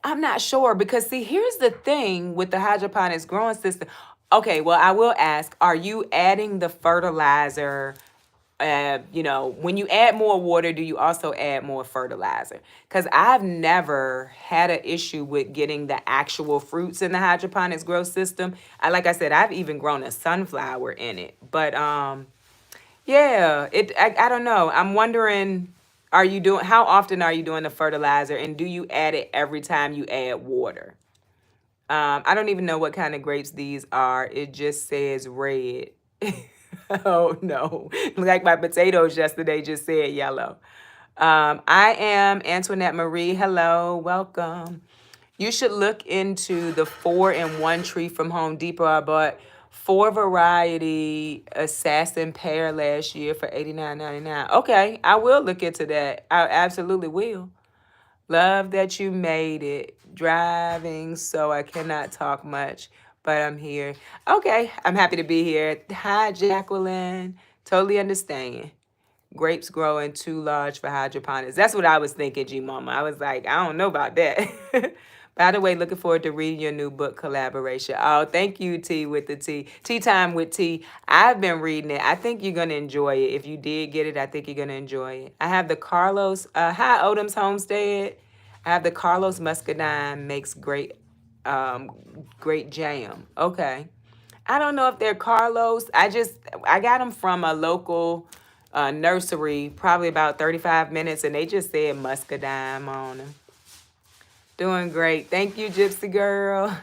I'm not sure because see, here's the thing with the hydroponics growing system. Okay, well, I will ask, are you adding the fertilizer? When you add more water, do you also add more fertilizer? Because I've never had an issue with getting the actual fruits in the hydroponics grow system. Like I said, I've even grown a sunflower in it. But yeah, I don't know. I'm wondering, how often are you doing the fertilizer, and do you add it every time you add water? I don't even know what kind of grapes these are. It just says red. Oh no. Like my potatoes yesterday just said yellow. I am Antoinette Marie. Hello, welcome. You should look into the 4-in-1 tree from Home Depot. I bought 4 variety assassin pear last year for $89.99. Okay, I will look into that. I absolutely will. Love that you made it. Driving, so I cannot talk much, but I'm here. Okay, I'm happy to be here. Hi, Jacqueline. Totally understand. Grapes growing too large for hydroponics. That's what I was thinking, G Mama. I was like, I don't know about that. By the way, looking forward to reading your new book collaboration. Oh, thank you, T with the T. Tea Time with T. I've been reading it. I think you're going to enjoy it. If you did get it, I think you're going to enjoy it. I have the Carlos, hi, Odom's Homestead. I have the Carlos Muscadine makes great jam. Okay. I don't know if they're Carlos. I got them from a local nursery, probably about 35 minutes, and they just said muscadine on them. Doing great. Thank you, Gypsy Girl.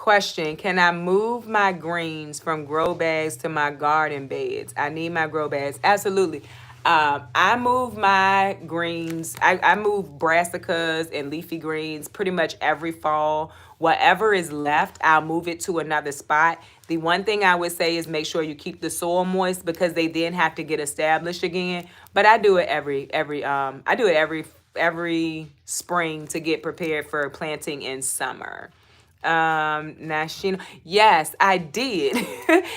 Question, can I move my greens from grow bags to my garden beds? I need my grow bags. Absolutely. I move my greens. I move brassicas and leafy greens pretty much every fall. Whatever is left, I'll move it to another spot. The one thing I would say is make sure you keep the soil moist because they then have to get established again. But I do it every spring to get prepared for planting in summer. National. Yes, I did.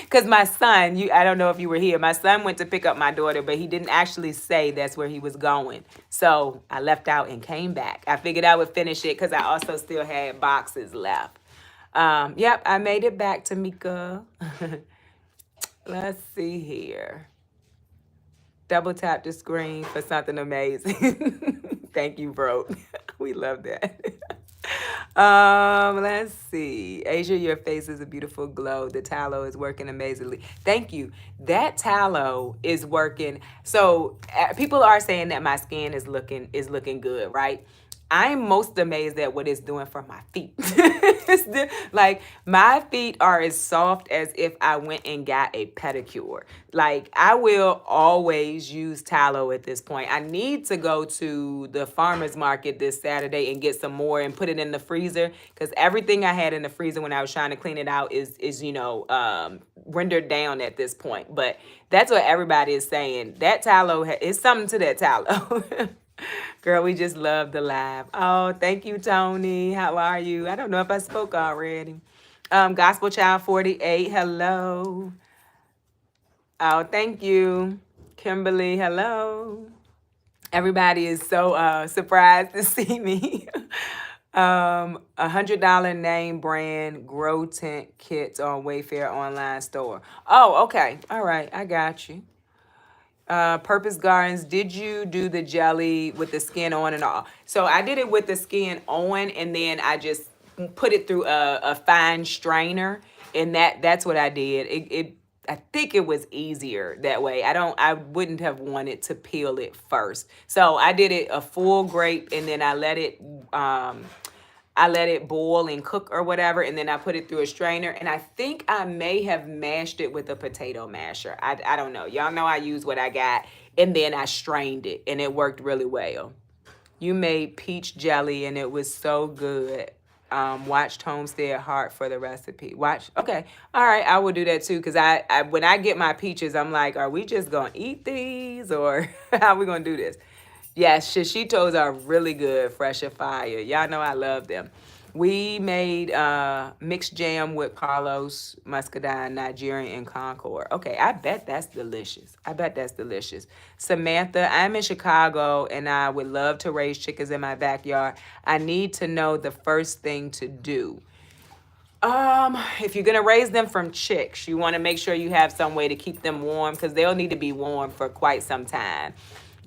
Because my son, I don't know if you were here. My son went to pick up my daughter, but he didn't actually say that's where he was going. So I left out and came back. I figured I would finish it because I also still had boxes left. Yep, I made it back, Tamika. Let's see here. Double tap the screen for something amazing. Thank you, bro. We love that. Let's see. Asia, your face is a beautiful glow. The tallow is working amazingly. Thank you. That tallow is working. So people are saying that my skin is looking good, right? I'm most amazed at what it's doing for my feet. Like my feet are as soft as if I went and got a pedicure. Like I will always use tallow at this point. I need to go to the farmer's market this Saturday and get some more and put it in the freezer because everything I had in the freezer when I was trying to clean it out is rendered down at this point. But that's what everybody is saying. That tallow is something to that tallow. Girl, we just love the live. Oh, thank you, Tony. How are you? I don't know if I spoke already. Gospel Child 48, hello. Oh, thank you. Kimberly, hello. Everybody is so surprised to see me. $100 name brand grow tent kits on Wayfair online store. Oh, okay. All right. I got you. Purpose Gardens, did you do the jelly with the skin on and all? So I did it with the skin on and then I just put it through a fine strainer and that's what I did. I think it was easier that way. I wouldn't have wanted to peel it first. So I did it a full grape and then I let it boil and cook or whatever, and then I put it through a strainer, and I think I may have mashed it with a potato masher. I don't know. Y'all know I use what I got, and then I strained it, and it worked really well. You made peach jelly, and it was so good. Watched Homestead Heart for the recipe. Okay. All right, I will do that too, because I when I get my peaches, I'm like, are we just going to eat these, or how are we going to do this? Yes, shishitos are really good, fresh and fire. Y'all know I love them. We made mixed jam with Carlos, Muscadine, Nigerian, and Concord. Okay, I bet that's delicious. Samantha, I'm in Chicago, and I would love to raise chickens in my backyard. I need to know the first thing to do. If you're gonna raise them from chicks, you want to make sure you have some way to keep them warm because they'll need to be warm for quite some time.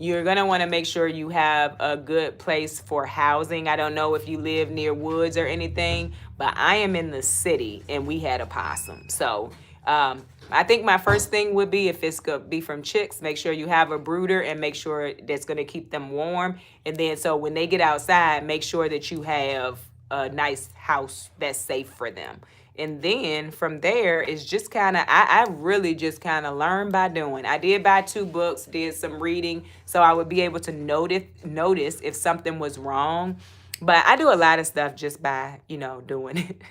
You're going to want to make sure you have a good place for housing. I don't know if you live near woods or anything, but I am in the city and we had a possum. So I think my first thing would be, if it's going to be from chicks, make sure you have a brooder and make sure that's going to keep them warm. And then so when they get outside, make sure that you have a nice house that's safe for them. And then from there, it's just kind of, I really just kind of learned by doing. I did buy 2 books, did some reading, so I would be able to notice if something was wrong. But I do a lot of stuff just by, doing it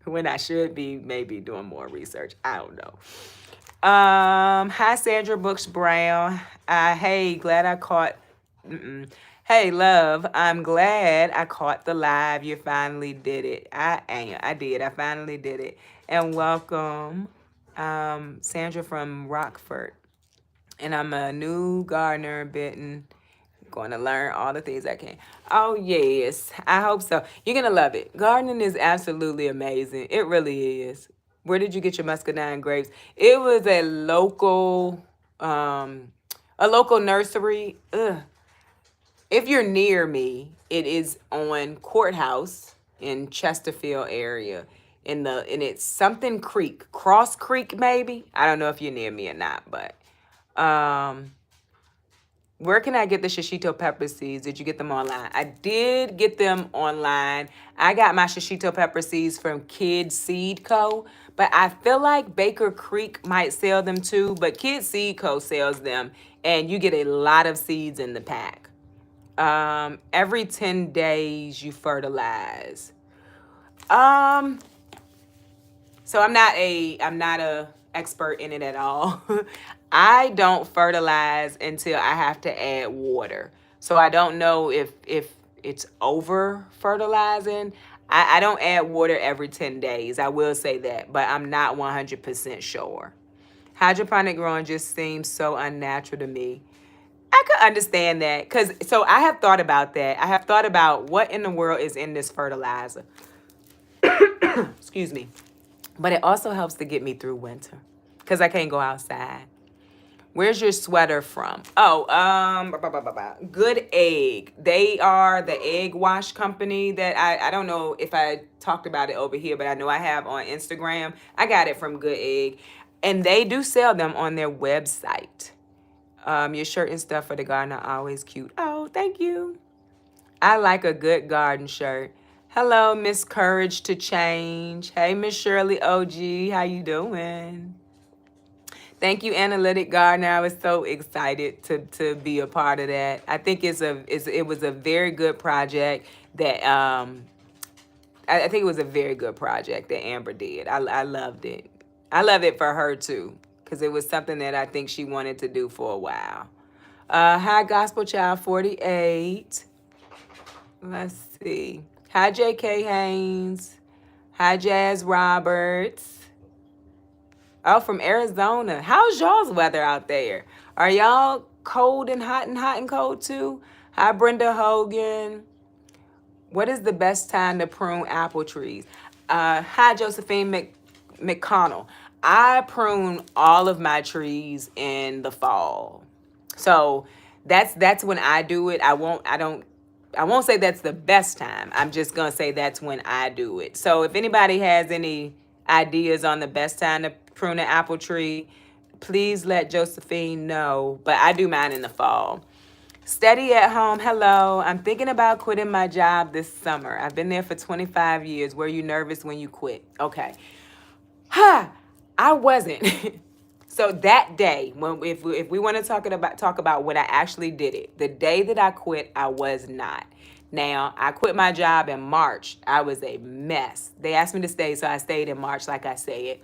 when I should be maybe doing more research. I don't know. Hi, Sandra Brooks Brown. Hey, glad I caught... Hey, love, I'm glad I caught the live. You finally did it. I did. I finally did it. And welcome, Sandra from Rockford. And I'm a new gardener, bitten. Going to learn all the things I can. Oh, yes. I hope so. You're going to love it. Gardening is absolutely amazing. It really is. Where did you get your muscadine grapes? It was a local nursery. Ugh. If you're near me, it is on Courthouse in Chesterfield area. And it's something creek, Cross Creek maybe. I don't know if you're near me or not, but Where can I get the shishito pepper seeds? Did you get them online? I did get them online. I got my shishito pepper seeds from Kid Seed Co. But I feel like Baker Creek might sell them too. But Kid Seed Co. sells them. And you get a lot of seeds in the pack. Every 10 days you fertilize. Um, so I'm not a expert in it at all. I don't fertilize until I have to add water. So I don't know if it's over fertilizing. I don't add water every 10 days. I will say that, but I'm not 100% sure. Hydroponic growing just seems so unnatural to me. I could understand that because so I have thought about that. I have thought about what in the world is in this fertilizer. Excuse me. But it also helps to get me through winter because I can't go outside. Where's your sweater from? Oh, Good Egg. They are the egg wash company that I don't know if I talked about it over here, but I know I have on Instagram. I got it from Good Egg. And they do sell them on their website. Your shirt and stuff for the garden are always cute. Oh, thank you. I like a good garden shirt. Hello, Miss Courage to Change. Hey, Miss Shirley OG. How you doing? Thank you, Analytic Gardener. I was so excited to be a part of that. I think it was a very good project that I think it was a very good project that Amber did. I loved it. I loved it for her too, because it was something that I think she wanted to do for a while. Hi, Gospel Child 48. Let's see. Hi, J.K. Haynes. Hi, Jazz Roberts. Oh, from Arizona. How's y'all's weather out there? Are y'all cold and hot and cold too? Hi, Brenda Hogan. What is the best time to prune apple trees? Hi, Josephine McConnell. I prune all of my trees in the fall. So that's when I do it. I won't say that's the best time. I'm just gonna say that's when I do it. So if anybody has any ideas on the best time to prune an apple tree, please let Josephine know. But I do mine in the fall. Steady at home. Hello. I'm thinking about quitting my job this summer. I've been there for 25 years. Were you nervous when you quit? Okay. I wasn't. So that day, when if we want to talk about when I actually did it, the day that I quit, I was not. Now, I quit my job in March. I was a mess. They asked me to stay, so I stayed in March, like I said.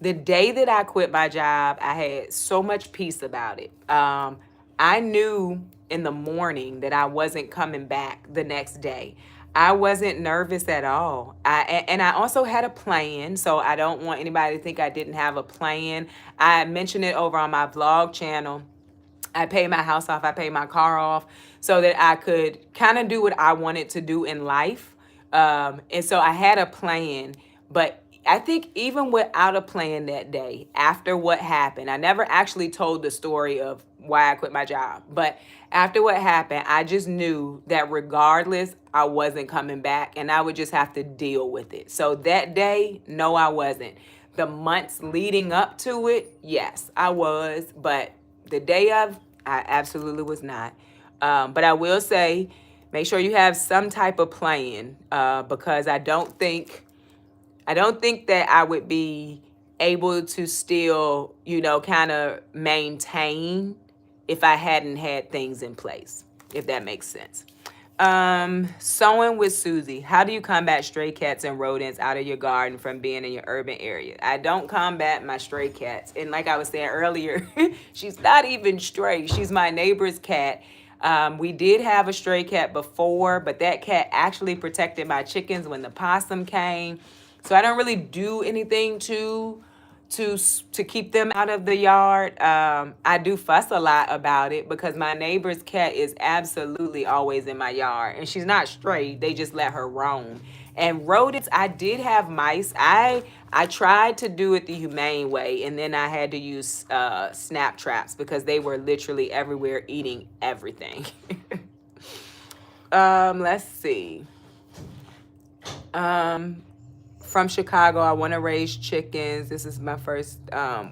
The day that I quit my job, I had so much peace about it. I knew in the morning that I wasn't coming back the next day. I wasn't nervous at all. I also had a plan, so I don't want anybody to think I didn't have a plan. I mentioned it over on my vlog channel. I paid my house off, I paid my car off so that I could kind of do what I wanted to do in life. And so I had a plan, but I think even without a plan that day, after what happened, I never actually told the story of why I quit my job. But after what happened, I just knew that regardless, I wasn't coming back and I would just have to deal with it. So that day, no, I wasn't. The months leading up to it, yes, I was. But the day of, I absolutely was not. But I will say, make sure you have some type of plan because I don't think that I would be able to still, kind of maintain if I hadn't had things in place, if that makes sense. Sewing with Susie. How do you combat stray cats and rodents out of your garden from being in your urban area? I don't combat my stray cats. And like I was saying earlier, she's not even stray. She's my neighbor's cat. We did have a stray cat before, but that cat actually protected my chickens when the possum came. So I don't really do anything to keep them out of the yard. I do fuss a lot about it because my neighbor's cat is absolutely always in my yard, and she's not stray. They just let her roam. And rodents, I did have mice. I tried to do it the humane way, and then I had to use snap traps because they were literally everywhere eating everything. Let's see. From Chicago, I want to raise chickens. This is my first,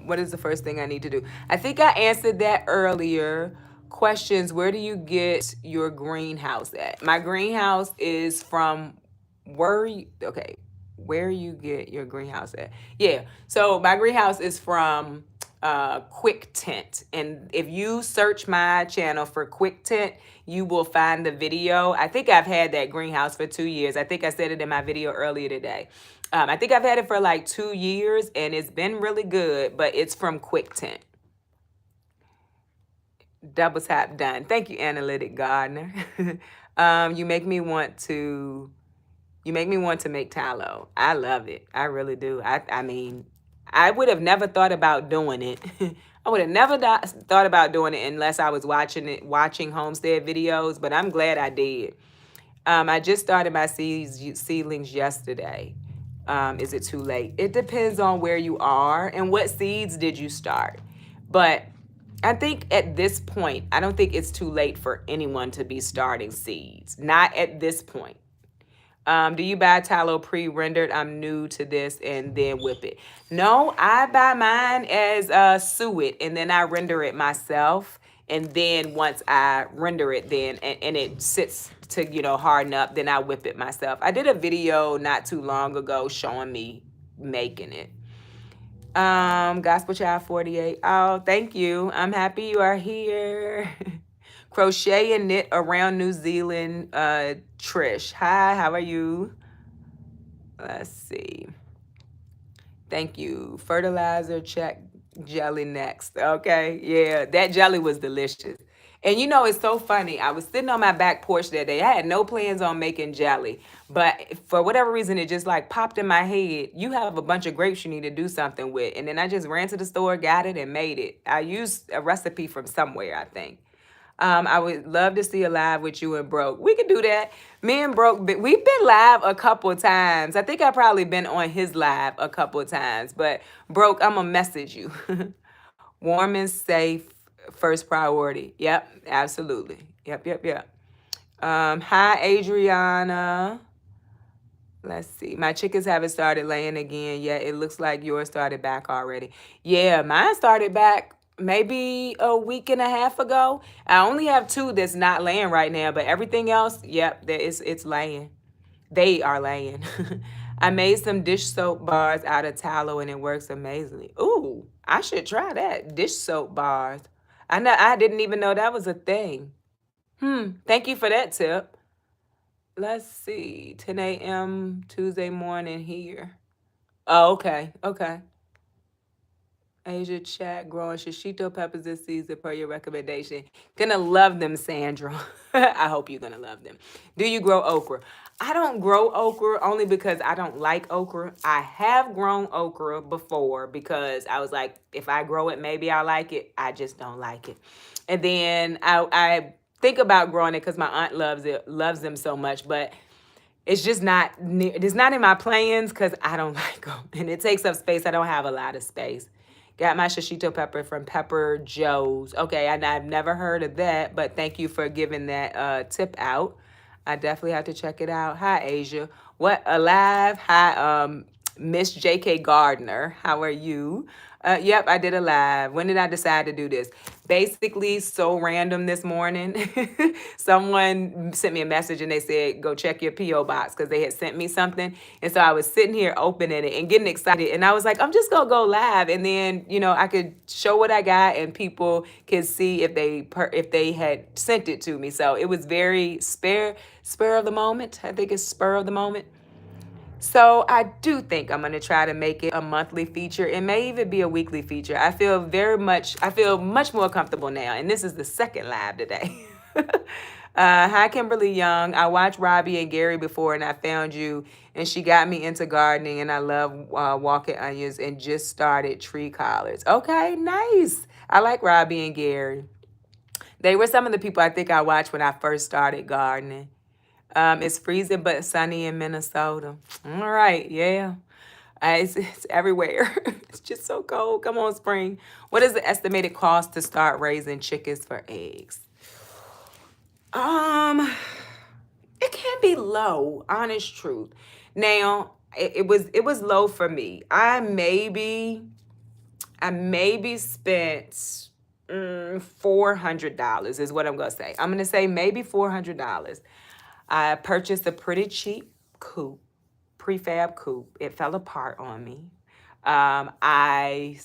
what is the first thing I need to do? I think I answered that earlier questions, where do you get your greenhouse at? My greenhouse is from where you get your greenhouse at. Yeah, so my greenhouse is from Quick Tent. And if you search my channel for Quick Tent, you will find the video. I think I've had that greenhouse for 2 years. I think I said it in my video earlier today. I think I've had it for like 2 years and it's been really good, but it's from Quick Tent. Double tap done. Thank you, Analytic Gardener. You make me want to make tallow. I love it. I really do. I mean, I would have never thought about doing it. I would have never thought about doing it unless I was watching Homestead videos, but I'm glad I did. I just started my seedlings yesterday. Is it too late? It depends on where you are and what seeds did you start. But I think at this point, I don't think it's too late for anyone to be starting seeds. Not at this point. Do you buy tallow pre-rendered? I'm new to this, and then whip it. No, I buy mine as suet, and then I render it myself. And then once I render it, then and it sits to harden up, then I whip it myself. I did a video not too long ago showing me making it. Gospel Child 48. Oh, thank you. I'm happy you are here. Crochet and knit around New Zealand. Trish. Hi, how are you? Let's see. Thank you. Fertilizer check. Jelly next. Okay. Yeah, that jelly was delicious. And it's so funny. I was sitting on my back porch that day. I had no plans on making jelly. But for whatever reason, it just like popped in my head. You have a bunch of grapes you need to do something with. And then I just ran to the store, got it, and made it. I used a recipe from somewhere, I think. I would love to see a live with you and Broke. We could do that. Me and Broke, we've been live a couple of times. I think I've probably been on his live a couple of times. But Broke, I'm going to message you. Warm and safe, first priority. Yep, absolutely. Yep. Hi, Adriana. Let's see. My chickens haven't started laying again yet. It looks like yours started back already. Yeah, mine started back maybe a week and a half ago. I only have 2 that's not laying right now, but everything else, yep, it's laying. They are laying. I made some dish soap bars out of tallow and it works amazingly. Ooh, I should try that. Dish soap bars. I didn't even know that was a thing. Thank you for that tip. Let's see. 10 a.m. Tuesday morning here. Oh, okay. Asia chat growing shishito peppers this season per your recommendation. Gonna love them, Sandra. I hope you're gonna love them. Do you grow okra? I don't grow okra only because I don't like okra. I have grown okra before because I was like, if I grow it, maybe I'll like it. I just don't like it. And then I think about growing it because my aunt loves them so much, but it's just not in my plans because I don't like them. And it takes up space. I don't have a lot of space. Got my shishito pepper from Pepper Joe's. Okay, I've never heard of that, but thank you for giving that tip out. I definitely have to check it out. Hi, Asia. What, alive? Hi, Miss J.K. Gardner. How are you? Yep, I did a live. When did I decide to do this? Basically, so random this morning. Someone sent me a message and they said, go check your P.O. box because they had sent me something. And so I was sitting here opening it and getting excited. And I was like, I'm just going to go live. And then, I could show what I got and people could see if they had sent it to me. So it was very spur of the moment. I think it's spur of the moment. So I do think I'm going to try to make it a monthly feature. It may even be a weekly feature. I feel much more comfortable now. And this is the second live today. Hi, Kimberly Young. I watched Robbie and Gary before and I found you and she got me into gardening and I love walking onions and just started tree collards. Okay, nice. I like Robbie and Gary. They were some of the people I think I watched when I first started gardening. It's freezing but sunny in Minnesota. All right, yeah. It's everywhere. It's just so cold. Come on, spring. What is the estimated cost to start raising chickens for eggs? It can be low, honest truth. Now, it was low for me. I maybe spent $400 is what I'm going to say. I'm going to say maybe $400. I purchased a pretty cheap coop, prefab coop. It fell apart on me. I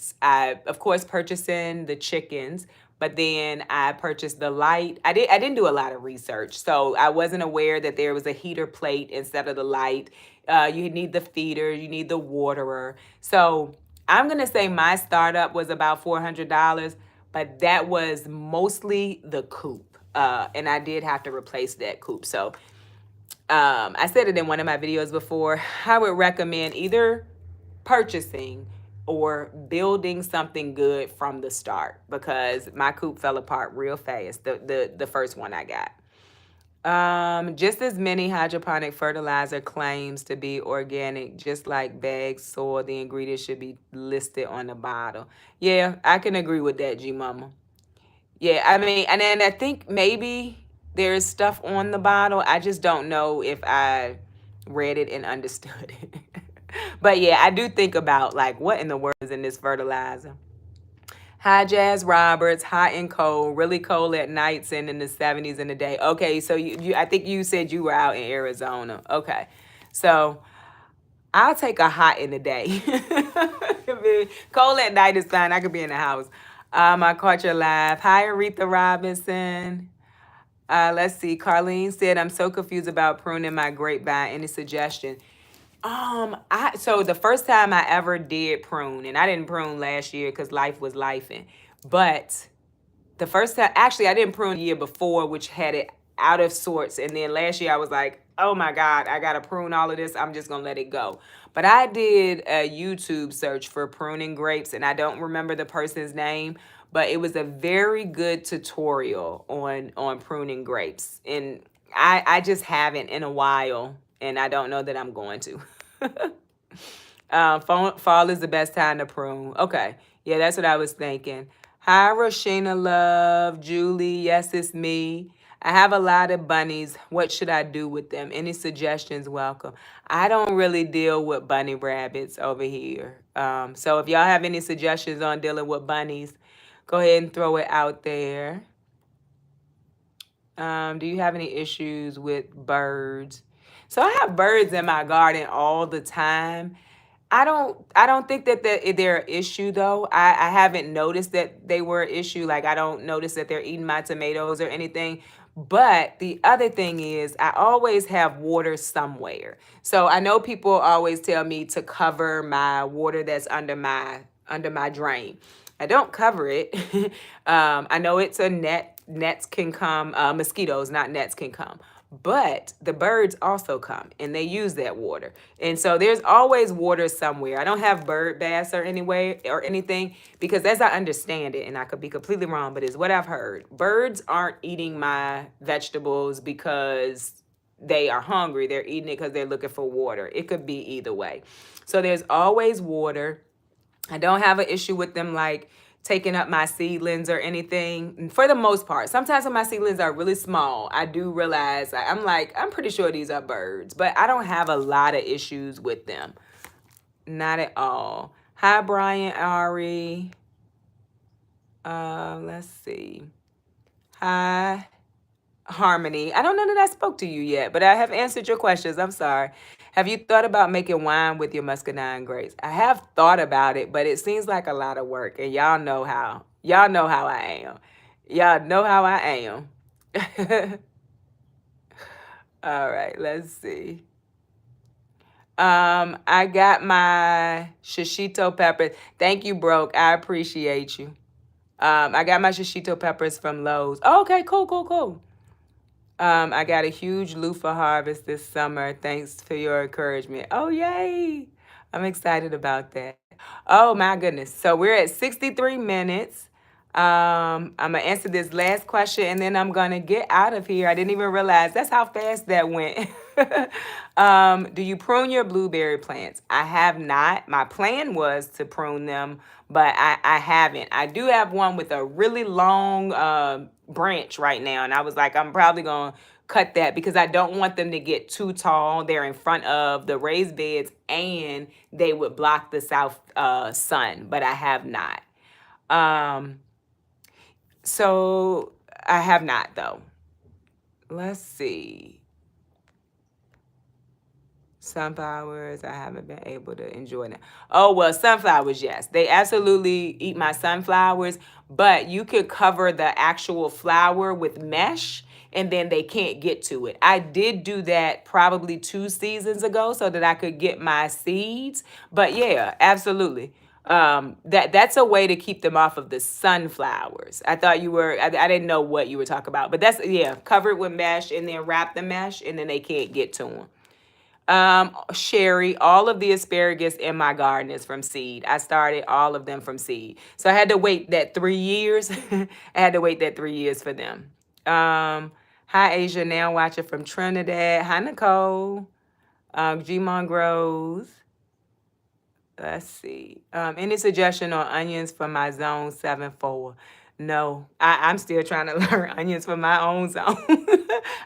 of course purchasing the chickens, but then I purchased the light. I didn't do a lot of research, so I wasn't aware that there was a heater plate instead of the light. You need the feeder, you need the waterer. So I'm gonna say my startup was about $400, but that was mostly the coop, and I did have to replace that coop. So I said it in one of my videos before. I would recommend either purchasing or building something good from the start, because my coop fell apart real fast, the first one I got. Just as many hydroponic fertilizer claims to be organic, just like bagged soil, the ingredients should be listed on the bottle. Yeah, I can agree with that, G Mama. Yeah, I mean, and then I think maybe there's stuff on the bottle. I just don't know if I read it and understood it. But yeah, I do think about like what in the world is in this fertilizer. Hi, Jazz Roberts. Hot and cold, really cold at nights and in the 70s in the day. Okay, so I think you said you were out in Arizona. Okay, so I'll take a hot in the day. Cold at night is fine. I could be in the house. I caught your laugh. Hi, Aretha Robinson. Let's see. Carlene said, I'm so confused about pruning my grapevine. Any suggestion? So the first time I ever did prune, and I didn't prune last year because life was lifing, but the first time, actually, I didn't prune the year before, which had it out of sorts. And then last year I was like, oh my God, I got to prune all of this. I'm just going to let it go. But I did a YouTube search for pruning grapes, and I don't remember the person's name, but it was a very good tutorial on pruning grapes. And I just haven't in a while, and I don't know that I'm going to. Fall is the best time to prune. Okay. Yeah, that's what I was thinking. Hi, Roshina Love, Julie. Yes, it's me. I have a lot of bunnies. What should I do with them? Any suggestions? Welcome. I don't really deal with bunny rabbits over here. So if y'all have any suggestions on dealing with bunnies, go ahead and throw it out there. Do you have any issues with birds? So I have birds in my garden all the time. I don't think that they're an issue though. I haven't noticed that they were an issue. Like I don't notice that they're eating my tomatoes or anything. But the other thing is I always have water somewhere. So I know people always tell me to cover my water that's under my drain. I don't cover it. I know it's a net. Nets can come, mosquitoes, not nets, can come. But the birds also come and they use that water. And so there's always water somewhere. I don't have bird baths or anyway or anything, because as I understand it, and I could be completely wrong, but it's what I've heard. Birds aren't eating my vegetables because they are hungry. They're eating it because they're looking for water. It could be either way. So there's always water. I don't have an issue with them like taking up my seedlings or anything for the most part. Sometimes when my seedlings are really small, I do realize I'm pretty sure these are birds, but I don't have a lot of issues with them. Not at all. Hi, Brian Ari. Let's see. Hi, Harmony. I don't know that I spoke to you yet, but I have answered your questions. I'm sorry. Have you thought about making wine with your muscadine grapes? I have thought about it, but it seems like a lot of work, and y'all know how. Y'all know how I am. Y'all know how I am. All right, let's see. I got my shishito peppers. Thank you, Broke. I appreciate you. I got my shishito peppers from Lowe's. Oh, okay, cool, cool, cool. I got a huge loofah harvest this summer. Thanks for your encouragement. Oh, yay. I'm excited about that. Oh, my goodness. So we're at 63 minutes. I'm going to answer this last question and then I'm going to get out of here. I didn't even realize that's how fast that went. Do you prune your blueberry plants? I have not. My plan was to prune them, but I haven't. I do have one with a really long branch right now. And I was like, I'm probably going to cut that because I don't want them to get too tall. They're in front of the raised beds and they would block the south sun, but I have not. So I have not though. Let's see. Sunflowers, I haven't been able to enjoy them. Oh, well, sunflowers, yes. They absolutely eat my sunflowers, but you could cover the actual flower with mesh and then they can't get to it. I did do that probably 2 seasons ago so that I could get my seeds. But yeah, absolutely. That's a way to keep them off of the sunflowers. I thought you were, I didn't know what you were talking about, but that's, yeah, cover it with mesh and then wrap the mesh and then they can't get to them. Sherry, all of the asparagus in my garden is from seed. I started all of them from seed. So I had to wait that 3 years. I had to wait that 3 years for them. Hi, Asia, now watching from Trinidad. Hi, Nicole. Gmon Grows. Let's see. Any suggestion on onions for my zone 7-4? No, I'm still trying to learn onions for my own zone.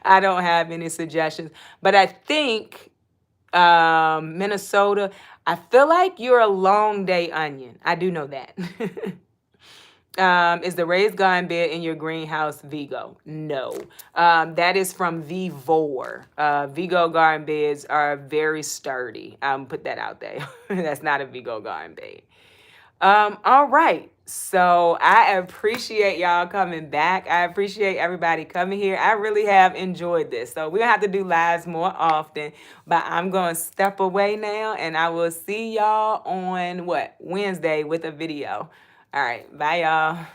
I don't have any suggestions. But I think Minnesota, I feel like you're a long day onion. I do know that. Is the raised garden bed in your greenhouse Vigo? No. That is from Vivor. Vigo garden beds are very sturdy. Put that out there. That's not a Vigo garden bed. All right. So I appreciate y'all coming back. I appreciate everybody coming here. I really have enjoyed this. So we're gonna have to do lives more often, but I'm gonna step away now and I will see y'all on Wednesday with a video. All right. Bye y'all.